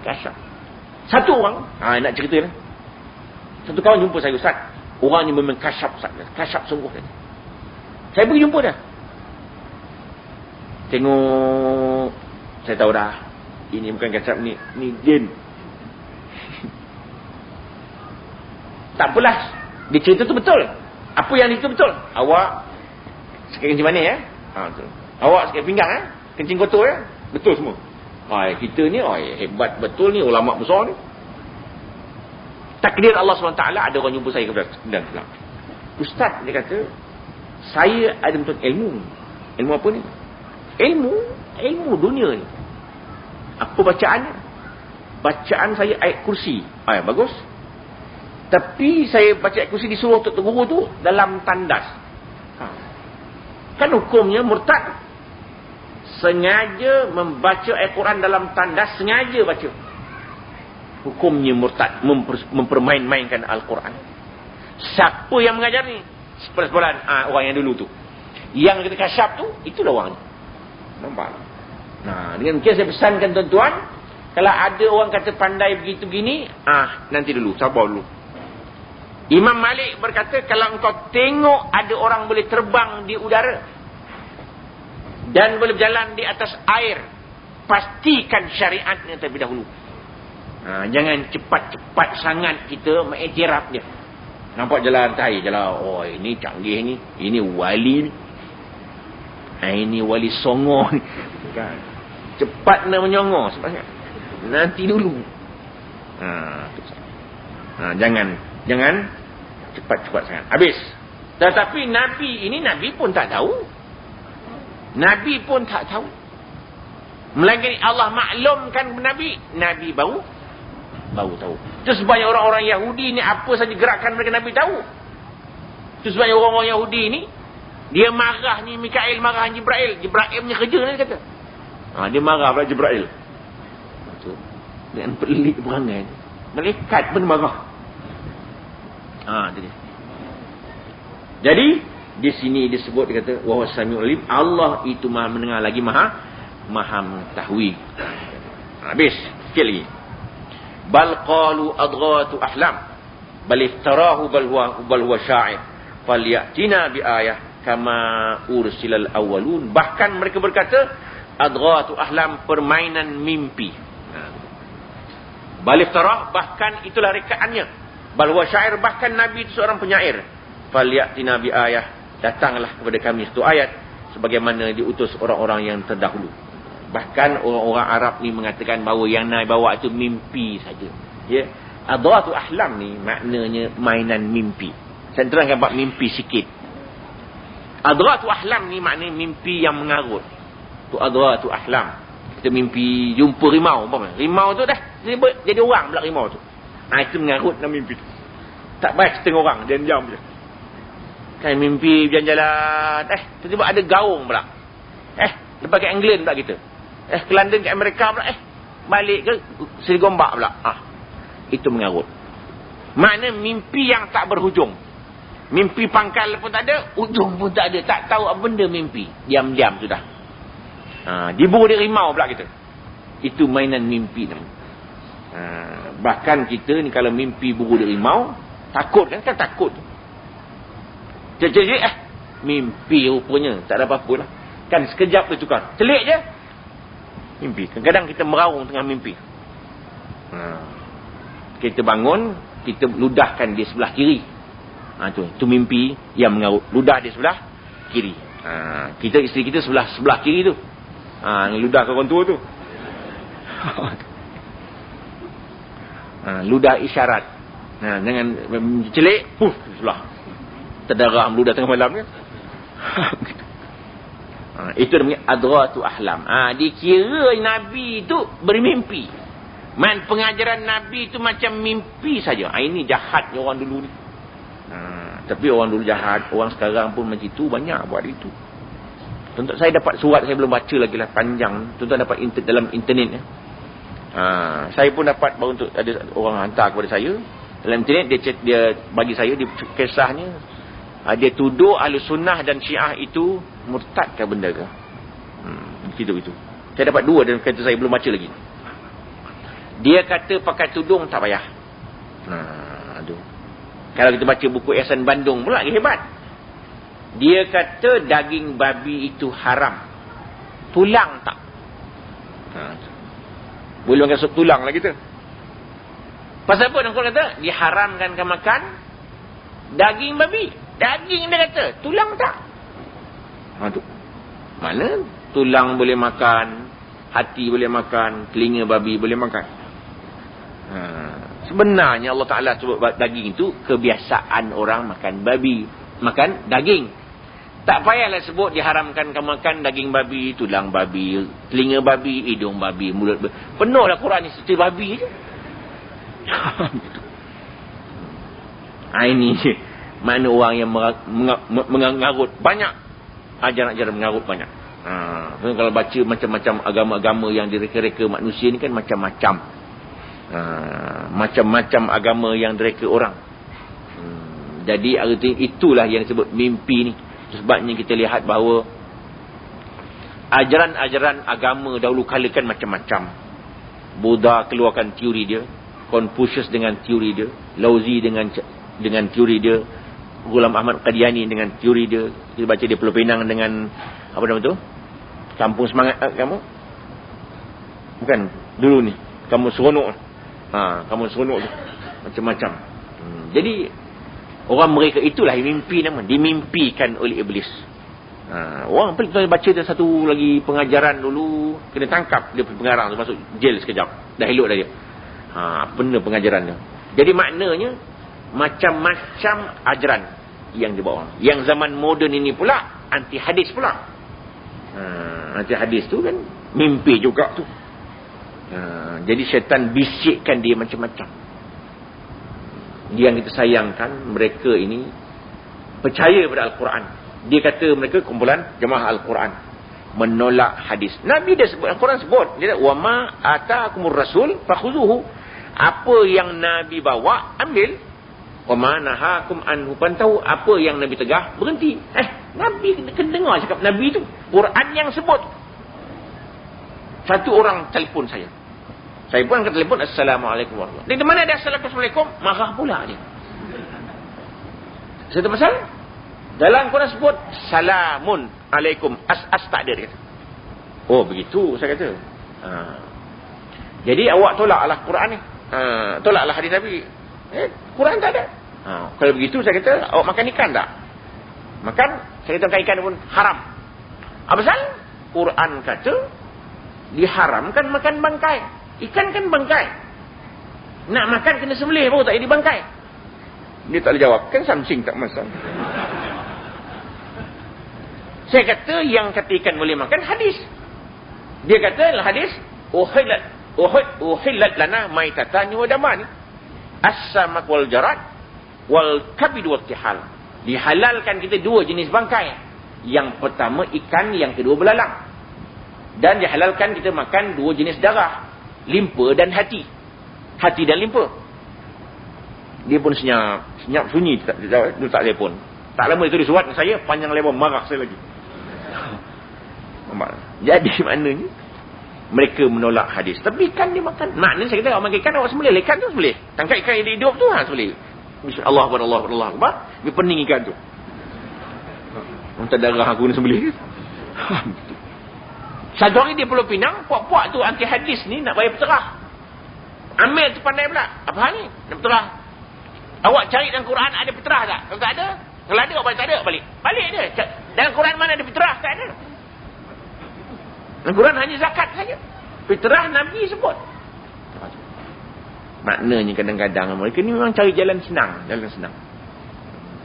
Kasyaf. Satu orang, nak cerita ni. Satu kawan jumpa saya, Ustaz, orang ni memang kasyaf, Ustaz. Kasyaf sungguh. Saya pergi jumpa dia. Tengok, saya tahu dah, ini bukan kasyaf, ni jin. Tak apalah, dia cerita tu betul. Apa yang itu betul? Awak sikit kencing manis, betul. Awak sikit pinggang, kencing kotor, betul semua. Kita ni hebat betul ni, ulama besar ni. Takdir Allah SWT, ada orang jumpa saya dan bilang, Ustaz, dia kata, saya ada betul ilmu. Ilmu apa ni? Ilmu dunia ni. Apa bacaannya? Bacaan saya ayat kursi. Bagus. Tapi saya baca ayat kursi disuruh untuk guru tu dalam tandas. Kan hukumnya murtad. Sengaja membaca ayat Quran dalam tandas, sengaja baca. Hukumnya murtad, mempermain-mainkan Al-Quran. Siapa yang mengajar ni? Sekolah-sekolahan orang yang dulu tu. Yang kita kasyaf tu, itulah orang ni. Nampak? Dengan mungkin saya pesankan tuan-tuan, kalau ada orang kata pandai begitu begini, nanti dulu, sabar dulu. Imam Malik berkata, kalau engkau tengok ada orang boleh terbang di udara dan boleh berjalan di atas air, pastikan syariatnya terlebih dahulu. Jangan cepat-cepat sangat kita mengiktiraf dia. Nampak jalan atas air, jalan, ini canggih ni, ini wali ni, ini wali songo ni. Kan? Cepat nak menyongong sebenarnya. Nanti dulu. Jangan cepat-cepat sangat. Habis. Tetapi Nabi ini, Nabi pun tak tahu. Nabi pun tak tahu. Melainkan Allah maklumkan Nabi. Nabi baru tahu. Itu sebabnya orang-orang Yahudi ni, apa saja gerakan mereka Nabi tahu. Itu sebabnya orang-orang Yahudi ni, dia marah ni Mikail, marah Jibril. Jibril punya kerja ni, dia kata. Dia marah pula Jibril. Dengan pelik perangai. Malaikat pun marah. Jadi di sini disebut, dia kata wa huwas samiul alim, Allah itu Maha mendengar lagi Maha mengetahui. Habis sikit lagi. Bal qalu adghatu ahlam bal iftarahu bal huwa sya'ir falyatina bi ayah kama ursilal awwalun. Bahkan mereka berkata adghatu ahlam, permainan mimpi. Bal iftarah, bahkan itulah rekaannya. Bal huwa syair, bahkan Nabi itu seorang penyair. Falyatina bi ayah, datanglah kepada kami satu ayat sebagaimana diutus orang-orang yang terdahulu. Bahkan orang-orang Arab ni mengatakan bahawa yang Nabi bawa itu mimpi saja. Ya, adghatu ahlam ni maknanya mainan mimpi. Saya terangkan bab mimpi sikit. Adghatu ahlam ni maknanya mimpi yang mengarut. Tu adghatu ahlam. Kita mimpi jumpa rimau, umpama. Rimau tu dah jadi orang pula rimau tu. Itu mengarut dalam mimpi tu. Tak baik setengah orang, diam-diam je. Kan mimpi jalan-jalan, tiba-tiba ada gaung pula. Lepas ke England pula kita. Ke London, ke Amerika pula. Balik ke Seri Gombak pula. Itu mengarut. Makna mimpi yang tak berhujung. Mimpi pangkal pun tak ada, ujung pun tak ada. Tak tahu apa benda mimpi. Diam-diam sudah. Diburu dia rimau pula kita. Itu mainan mimpi namanya. Bahkan kita ni kalau mimpi buru dia rimau, takut kan takut. Celik mimpi rupanya. Tak ada apa-apa lah. Kan sekejap dia tukar. Celik je. Mimpi. Kadang-kadang kita meraung tengah mimpi. Kita bangun, kita ludahkan di sebelah kiri. Tu mimpi yang mengarut. Ludah di sebelah kiri. Kita, isteri kita sebelah kiri tu. Ludah ke orang tua tu. Ludah isyarat. Jangan celik, sebelah. Terdarah ludah tengah malam kan. Itu namanya adratu ahlam. Dikira Nabi itu bermimpi. Pengajaran Nabi itu macam mimpi saja. Ini jahatnya orang dulu ni. Tapi orang dulu jahat. Orang sekarang pun macam itu. Banyak buat itu. Tuan-tuan, saya dapat surat. Saya belum baca lagi lah. Panjang. Tuan-tuan dapat dalam internet. Saya pun dapat. Baru untuk ada orang hantar kepada saya. Dalam internet. Dia bagi saya. Dia kisahnya. Dia tuduh Ahlussunnah dan Syiah itu murtad ke benda ke. Begitu. Saya dapat dua. Dan kata saya belum baca lagi. Dia kata pakai tudung tak payah. Kalau kita baca buku Ihsan Bandung pula lagi hebat. Dia kata daging babi itu haram. Tulang tak? Boleh makan sup tulang lah kita. Pasal apa dia kata? Diharamkan ke makan daging babi. Daging dia kata. Tulang tak? Mana tulang boleh makan, hati boleh makan, telinga babi boleh makan. Sebenarnya Allah Ta'ala sebut daging itu kebiasaan orang makan babi, makan daging. Tak payahlah sebut diharamkan kamu makan daging babi, tulang babi, telinga babi, hidung babi, mulut babi. Penuhlah Quran ni cerita babi je. Ini mana orang yang mengarut banyak, ajaran-ajaran mengarut banyak. Kalau baca macam-macam agama-agama yang direka-reka manusia ni kan macam-macam. Macam-macam agama yang direka orang. Jadi itulah yang disebut mimpi ni. Sebabnya kita lihat bahawa ajaran-ajaran agama dahulu kala kan macam-macam. Buddha keluarkan teori dia, Confucius dengan teori dia, Lao-Tzu dengan teori dia, Ghulam Ahmad Qadiani dengan teori dia. Kita baca dia Pulau Pinang dengan apa nama tu? Kampung Semangat kamu? Bukan dulu ni. Kamu seronok. Kamu seronok tu. Macam-macam. Jadi orang mereka itulah mimpi nama. Dimimpikan oleh iblis. Orang pergi baca dia satu lagi pengajaran dulu. Kena tangkap dia pengarang tu. Masuk jail sekejap. Dah elok dah dia. Benar pengajaran dia. Jadi maknanya macam-macam ajaran yang dibawa. Yang zaman moden ini pula anti hadis pula. Anti hadis tu kan mimpi juga tu. Jadi syaitan bisikkan dia macam-macam. Yang kita sayangkan mereka ini percaya pada Al-Quran. Dia kata mereka kumpulan jemaah Al-Quran, menolak hadis. Nabi dah sebut, Al-Quran sebut, dia kata wa ma ataakumur rasul fakhuzuhu. Apa yang Nabi bawa ambil. Wa ma nahakum anhu pantahu. Apa yang Nabi tegah berhenti. Nabi kena dengar cakap Nabi tu. Quran yang sebut. Satu orang telefon saya. Saya pun angkat telefon, Assalamualaikum warahmatullahi wabarakatuh. Di mana ada Assalamualaikum? Marah pula dia. Satu pasal dalam Quran sebut salamun alaikum. As tak ada dia kata. Oh begitu saya kata. Jadi awak tolaklah Quran ni. Tolaklah hadis Nabi. Quran tak ada. Kalau begitu saya kata awak makan ikan tak? Makan. Saya kata makan ikan pun haram. Apa pasal? Quran kata diharamkan makan bangkai. Ikan kan bangkai. Nak makan kena sembelih baru tak jadi bangkai. Dia tak boleh jawab. Kan something tak masalah. Saya kata yang kata ikan boleh makan hadis. Dia kata hadis uhillat lana maitatani wa damani as-samak wal jarad wal kabid wa tihal. Dihalalkan kita dua jenis bangkai. Yang pertama ikan, yang kedua belalang. Dan dihalalkan kita makan dua jenis darah, limpa dan hati. Hati dan limpa. Dia pun senyap sunyi. Dia tak telefon. Tak lama dia tulis surat saya, panjang lebar, marah saya lagi. Jadi maknanya mereka menolak hadis. Tapi ikan dia makan. Maknanya saya kata awak makan ikan, awak sembelih. Ikan tu sembelih. Tangkap ikan yang hidup tu sembelih. Allah Akbar, Allah Akbar, Allah Akbar. Dia pening ikan tu. Muntah darah aku ni sembelih. Satu hari dia Pulau Pinang, puak-puak tu anti hadis ni nak bayar peterah. Amil tu pandai pula. Apa hal ni? Nak peterah. Awak cari dalam Quran ada peterah tak? Kalau tak ada, kalau ada awak tak ada balik. Balik dia. Dalam Quran mana ada peterah? Tak ada. Dalam Quran hanya zakat saja. Peterah Nabi sebut. Maknanya kadang-kadang mereka ni memang cari jalan senang. Jalan senang.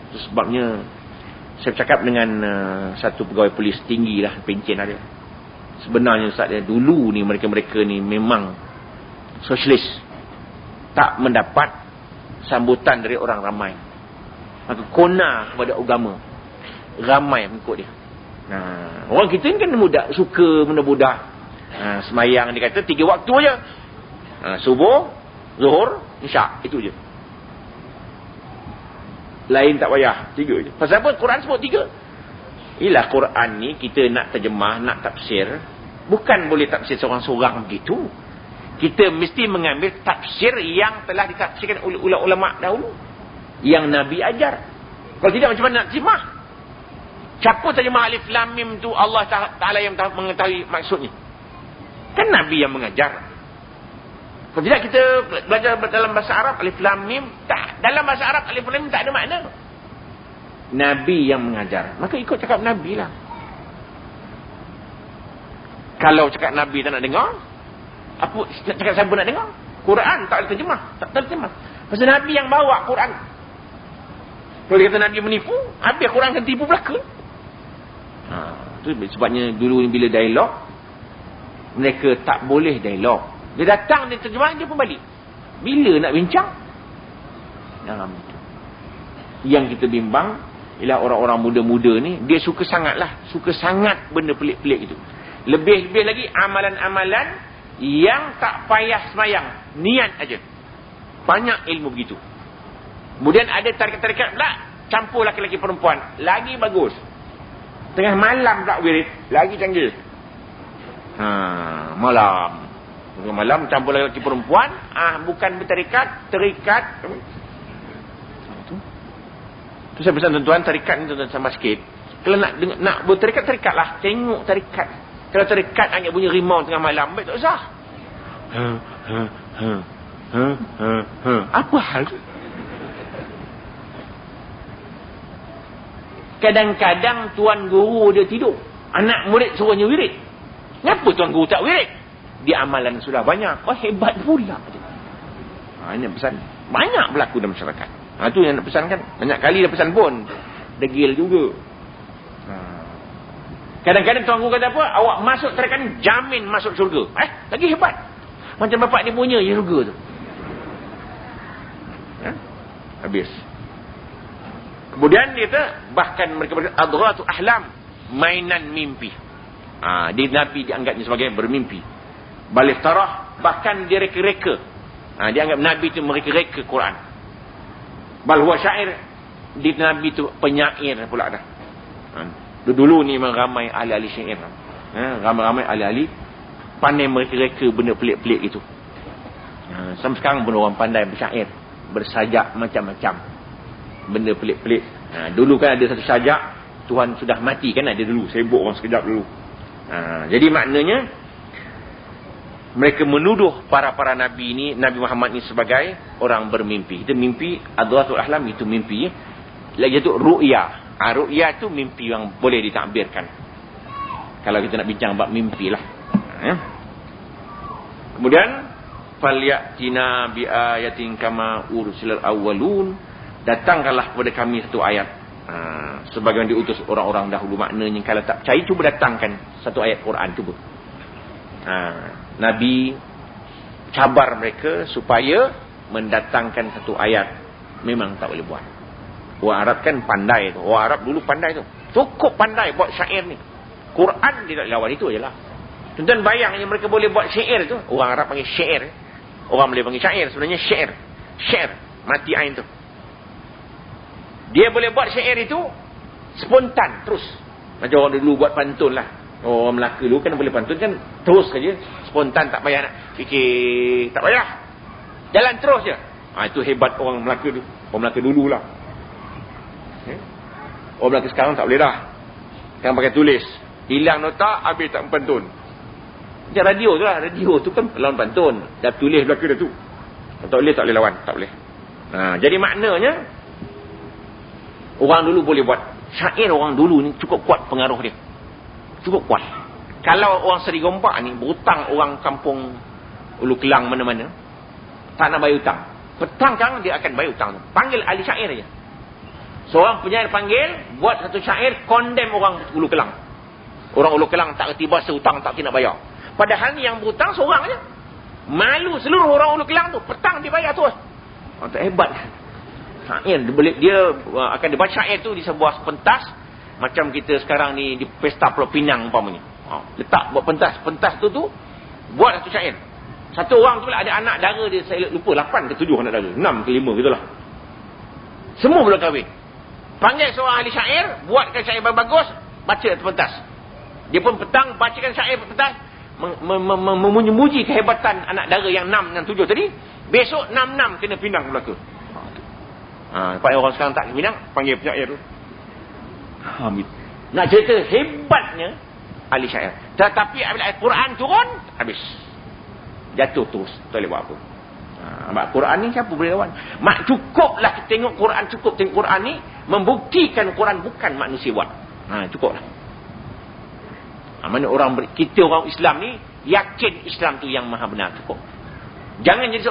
Itu sebabnya saya bercakap dengan satu pegawai polis tinggi lah, pencen ada. Sebenarnya Ustaz, dulu ni mereka-mereka ni memang sosialis. Tak mendapat sambutan dari orang ramai. Maka kona kepada agama. Ramai mengikut dia. Orang kita ni kan mudah, suka mudah-mudah. Semayang dia kata 3 waktu aja. Subuh, Zuhur, Isyak. Itu je. Lain tak payah. 3 je. Pasal apa? Quran sebut 3. Ialah Quran ni kita nak terjemah, nak tafsir. Bukan boleh tafsir seorang-seorang begitu. Kita mesti mengambil tafsir yang telah ditafsirkan oleh ulama dahulu. Yang Nabi ajar. Kalau tidak macam mana nak terjemah? Siapa terjemah Alif Lam Mim tu Allah Ta'ala yang mengetahui maksudnya. Kan Nabi yang mengajar. Kalau tidak kita belajar dalam bahasa Arab Alif Lam Mim. Tak. Dalam bahasa Arab Alif Lam Mim tak ada makna. Nabi yang mengajar. Maka ikut cakap Nabi lah. Kalau cakap Nabi tak nak dengar, apa cakap siapa nak dengar? Quran tak ada terjemah. Tak ada terjemah. Pasal Nabi yang bawa Quran. Kalau dia kata Nabi menipu, habis Quran akan tipu belaka. Itu sebabnya dulu ni bila dialog, mereka tak boleh dialog. Dia datang, dia terjemah, dia pun balik. Bila nak bincang? Dalam itu. Yang kita bimbang ialah orang-orang muda-muda ni, dia suka sangat benda pelik-pelik itu. Lebih-lebih lagi amalan-amalan yang tak payah semayang, niat aja. Banyak ilmu begitu. Kemudian ada tarikat-tarikat pula campur laki-laki perempuan, lagi bagus. Tengah malam pula wirid, lagi canggih. Malam campur laki-laki perempuan, bukan bertarikat, terikat. Tu saya pesan tuan-tuan, tarikat ni tuan-tuan sama sikit. Kalau nak bertarikat, tarikat lah. Tengok tarikat. Kalau tarikat hanya bunyi rimau tengah malam, baik tak usah. Apa hal? Kadang-kadang tuan guru dia tidur, anak murid suruhnya wirid. Kenapa tuan guru tak wirid? Dia amalan sudah banyak. Oh, hebat pula. Ini pesan. Banyak berlaku dalam masyarakat. Itu yang nak pesan kan. Banyak kali dah pesan pun. Degil juga. Kadang-kadang tuan guru kata apa? Awak masuk tarikat ni jamin masuk syurga. Lagi hebat. Macam bapak dia punya syurga tu. Habis. Kemudian dia kata, bahkan mereka berkata, adghatu ahlam, mainan mimpi. Dia Nabi dianggapnya sebagai bermimpi. Balik tarah, bahkan dia reka-reka. Dia anggap Nabi itu mereka-reka Quran. Bal huwa syair, dia Nabi itu penyair pula dah. Dulu ni memang ramai ahli-ahli syair. Ramai-ramai ahli-ahli pandai mereka-reka benda pelik-pelik itu. Sampai sekarang pun orang pandai bersyair, bersajak macam-macam benda pelik-pelik. Dulu kan ada satu sajak, Tuhan sudah mati kan, ada dulu, sibuk orang sekejap dulu. Jadi maknanya mereka menuduh para nabi ni, Nabi Muhammad ni sebagai orang bermimpi. Itu mimpi, adghathul ahlam itu mimpi. Lagi itu ru'ya. Ru'ya itu mimpi yang boleh ditakbirkan. Kalau kita nak bincang bab mimpi lah. Kemudian falyatina bi ayatin kama ursilal awwalun. Datangkanlah kepada kami satu ayat. Sebagaimana diutus orang-orang dahulu. Maknanya kalau tak percaya, cuba datangkan satu ayat Quran, cuba. Nabi cabar mereka supaya mendatangkan satu ayat. Memang tak boleh buat. Orang Arab kan pandai tu. Orang Arab dulu pandai tu. Cukup pandai buat syair ni. Quran dia tak lawan, itu je lah. Tuan-tuan bayang yang mereka boleh buat syair tu. Orang Arab panggil syair. Orang boleh panggil syair. Sebenarnya syair. Syair. Mati ain tu. Dia boleh buat syair itu spontan, terus. Macam orang dulu buat pantun lah. Orang Melaka dulu kan boleh pantun kan, terus saja. Spontan, tak payah nak fikir. Tak payah. Jalan terus je. Itu hebat orang Melaka tu. Orang Melaka dululah. Orang Melaka sekarang tak boleh dah. Sekarang pakai tulis. Hilang nota, habis tak pantun. Macam radio tu lah. Radio tu kan lawan pantun. Dah tulis belakang dah tu. Tak boleh lawan. Tak boleh. Jadi maknanya, orang dulu boleh buat. Syair orang dulu ni cukup kuat pengaruh dia. Cukup kuat. Kalau orang Seri Gombak ni berhutang orang kampung Ulu Kelang mana-mana, tak nak bayar hutang. Petang kan dia akan bayar hutang tu. Panggil ahli syair aja. Seorang penyair panggil, buat satu syair, condemn orang Ulu Kelang. Orang Ulu Kelang tak kerti bahasa hutang, tak kerti nak bayar. Padahal yang berhutang seorang aja. Malu seluruh orang Ulu Kelang tu. Petang dia bayar terus. Tak hebat. Syair, dia akan dibaca syair tu di sebuah pentas. Macam kita sekarang ni di Pesta Pulau Pinang umpamanya. Letak buat pentas. Pentas tu buat satu syair. Satu orang tu ada anak dara dia, saya lupa 8 ke 7 anak dara, 6 ke 5 gitulah. Semua belum kahwin. Panggil seorang ahli syair, buatkan syair bagus, baca atas pentas. Dia pun petang bacakan syair pentas, memuji kehebatan anak dara yang 6 dan 7 tadi. Besok 6-6 kena Pinang Melaka. Supaya orang sekarang tak ke Pinang, panggil penyair tu. Nak cerita hebatnya ahli syair. Tetapi apabila Al-Quran turun, habis. Jatuh terus. Tak boleh buat apa. Quran ni siapa boleh lawan? Cukuplah kita tengok Quran. Cukup tengok Quran ni membuktikan Quran bukan manusia buat. Cukuplah. Mana kita orang Islam ni yakin Islam tu yang maha benar. Cukup. Jangan jadi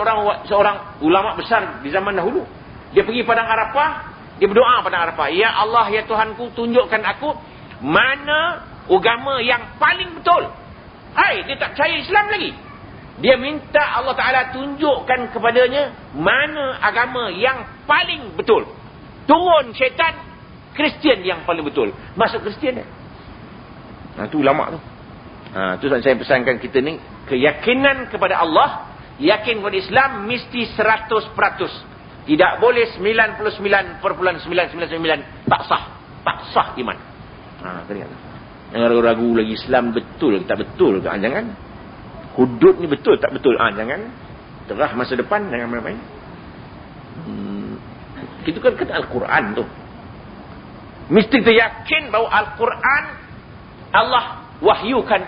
seorang ulama besar di zaman dahulu. Dia pergi padang Arafah, dia berdoa padang Arafah, ya Allah, ya Tuhanku, tunjukkan aku mana agama yang paling betul. Dia tak percaya Islam lagi. Dia minta Allah Ta'ala tunjukkan kepadanya mana agama yang paling betul. Turun syaitan, Kristian yang paling betul. Masuk Kristian dia. Itu ulama tu. Itu saya pesankan kita ni, keyakinan kepada Allah, yakin kepada Islam mesti 100%. Tidak boleh 99.999 tak sah. Tak sah iman. Jangan ragu-ragu lagi Islam betul ke tak betul ke. Jangan. Hudud ni betul tak betul. Jangan. Terah masa depan, jangan main-main. Kita kan kata Al-Quran tu. Mesti kita yakin bahawa Al-Quran Allah wahyukan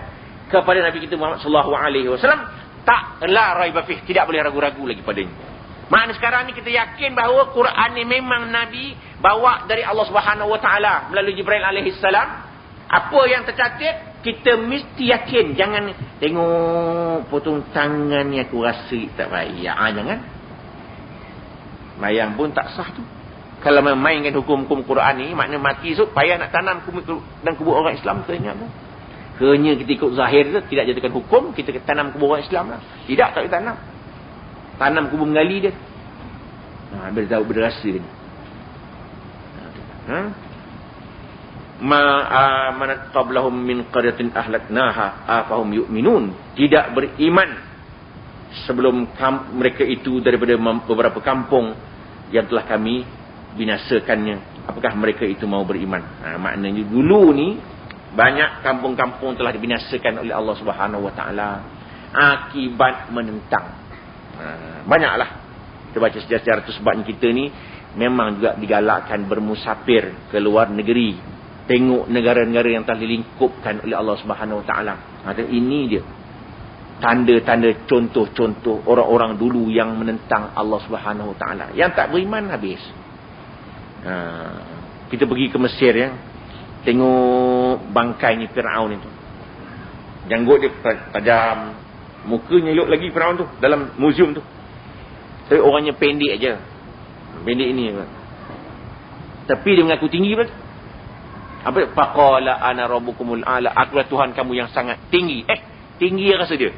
kepada Nabi kita Muhammad SAW. Tak la raiba fih. Tidak boleh ragu-ragu lagi padanya. Makna sekarang ni kita yakin bahawa Quran ni memang Nabi bawa dari Allah SWT melalui Jibril alaihissalam. Apa yang tercatat kita mesti yakin. Jangan tengok potong tangan ni aku rasa tak baik. Jangan. Mayang pun tak sah tu. Kalau memainkan hukum-hukum Quran ni, makna mati esok payah nak tanam dan kubur orang Islam. Kita ingat tu. Hanya kita ikut zahir tu, tidak jadikan hukum, kita tanam kubur orang Islam lah. Tidak, tak boleh tanam. Tanam kubur menggali dia. Berderasa dia. Manat qablahum min qaryatin ahlaknaha afahum yu'minun. Tidak beriman sebelum mereka itu daripada beberapa kampung yang telah kami binasakannya. Apakah mereka itu mau beriman? Maknanya dulu ni banyak kampung-kampung telah dibinasakan oleh Allah Subhanahu Wa Taala akibat menentang. Banyaklah. Kita baca sejarah tu, sebabnya kita ni memang juga digalakkan bermusafir ke luar negeri. Tengok negara-negara yang telah dilingkupkan oleh Allah Subhanahu Wa Taala. Ini dia tanda-tanda, contoh-contoh orang-orang dulu yang menentang Allah Subhanahu Wa Taala. Yang tak beriman habis. Kita pergi ke Mesir ya. Tengok bangkainya Firaun itu. Janggut dia tajam, mukanya elok lagi Firaun tu dalam muzium tu. Tapi orangnya pendek aja. Pendek ini. Tapi dia mengaku tinggi betul. Apa? Faqala ana rabbukumul a'la. Akulah Tuhan kamu yang sangat tinggi. Tinggi rasa dia.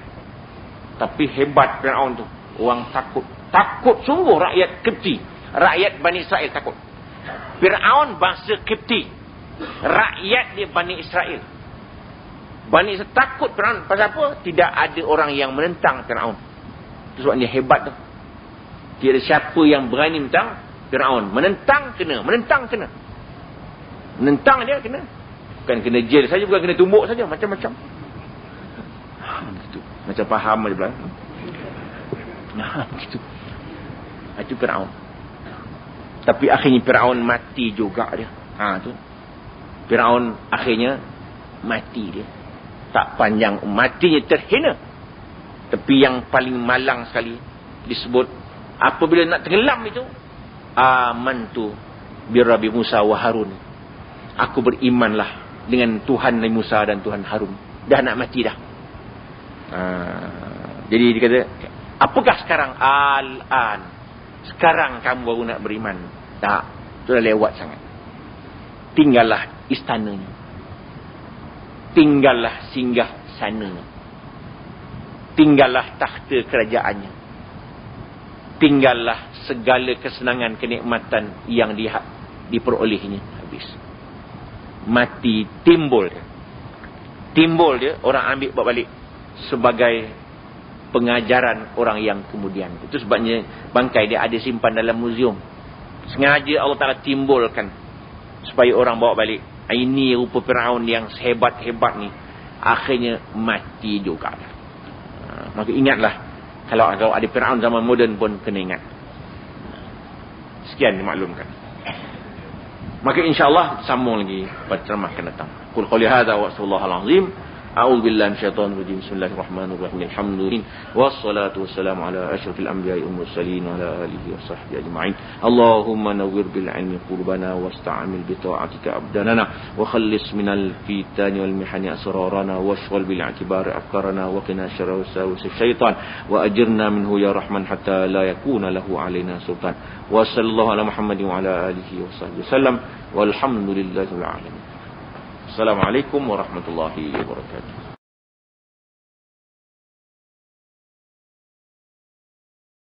Tapi hebat Firaun tu. Orang takut. Takut sungguh rakyat Kipti. Rakyat Bani Israel takut. Firaun bangsa Kipti. Rakyat dia Bani Israel. Bani Israel takut Firaun. Pasal apa? Tidak ada orang yang menentang Firaun. Itu sebabnya hebat tu. Tiada siapa yang berani menentang Firaun. Menentang kena. Menentang kena. Menentang dia kena. Bukan kena jail saja, bukan kena tumbuk saja, macam-macam. Gitu. Macam faham aja pula. Gitu. Itu Firaun. Tapi akhirnya Firaun mati juga dia. Tu. Firaun akhirnya mati dia. Tak panjang matinya terhina. Tapi yang paling malang sekali disebut apabila nak tenggelam itu, amantu bi Rabbi Musa wa Harun. Aku berimanlah dengan Tuhan Nabi Musa dan Tuhan Harun. Dah nak mati dah. Jadi dia kata, apakah sekarang? Al-an. Sekarang kamu baru nak beriman. Tak, sudah lewat sangat. Tinggallah istananya. Tinggallah singgah sananya. Tinggallah takhta kerajaannya. Tinggallah segala kesenangan, kenikmatan yang diperolehnya. Habis. Mati, timbul dia. Timbul dia, orang ambil bawa balik sebagai pengajaran orang yang kemudian. Itu sebabnya bangkai dia ada simpan dalam muzium. Sengaja Allah Ta'ala timbulkan supaya orang bawa balik. Ini rupa Firaun yang sehebat-hebat ni, akhirnya mati juga. Maka ingatlah, kalau ada Firaun zaman moden pun kena ingat. Sekian dimaklumkan. Maka insyaAllah sambung lagi pada ceramah akan datang. Qul qawli hadza wa sallallahu alazim. A'udzu billahi minasyaitonir rajim. Bismillahirrahmanirrahim. Alhamdulillah wassalatu wassalamu ala asyrafil anbiya'i wal mursalin wa ala alihi wa sahbihi ajma'in. Allahumma nawwir bil ilmi qulubana wasta'mil bi ta'atika abdanana wa khallis minal fitani wal mihani asrarana washghal bil i'tibari afkarana wa qina syarra wasawisi syaitan wa ajirna minhu ya rahman hatta la yakuna lahu alaina sultan. Wa sallallahu ala Muhammadin wa ala alihi wa sahbihi wasallam walhamdulillahil alamin. Assalamualaikum warahmatullahi wabarakatuh.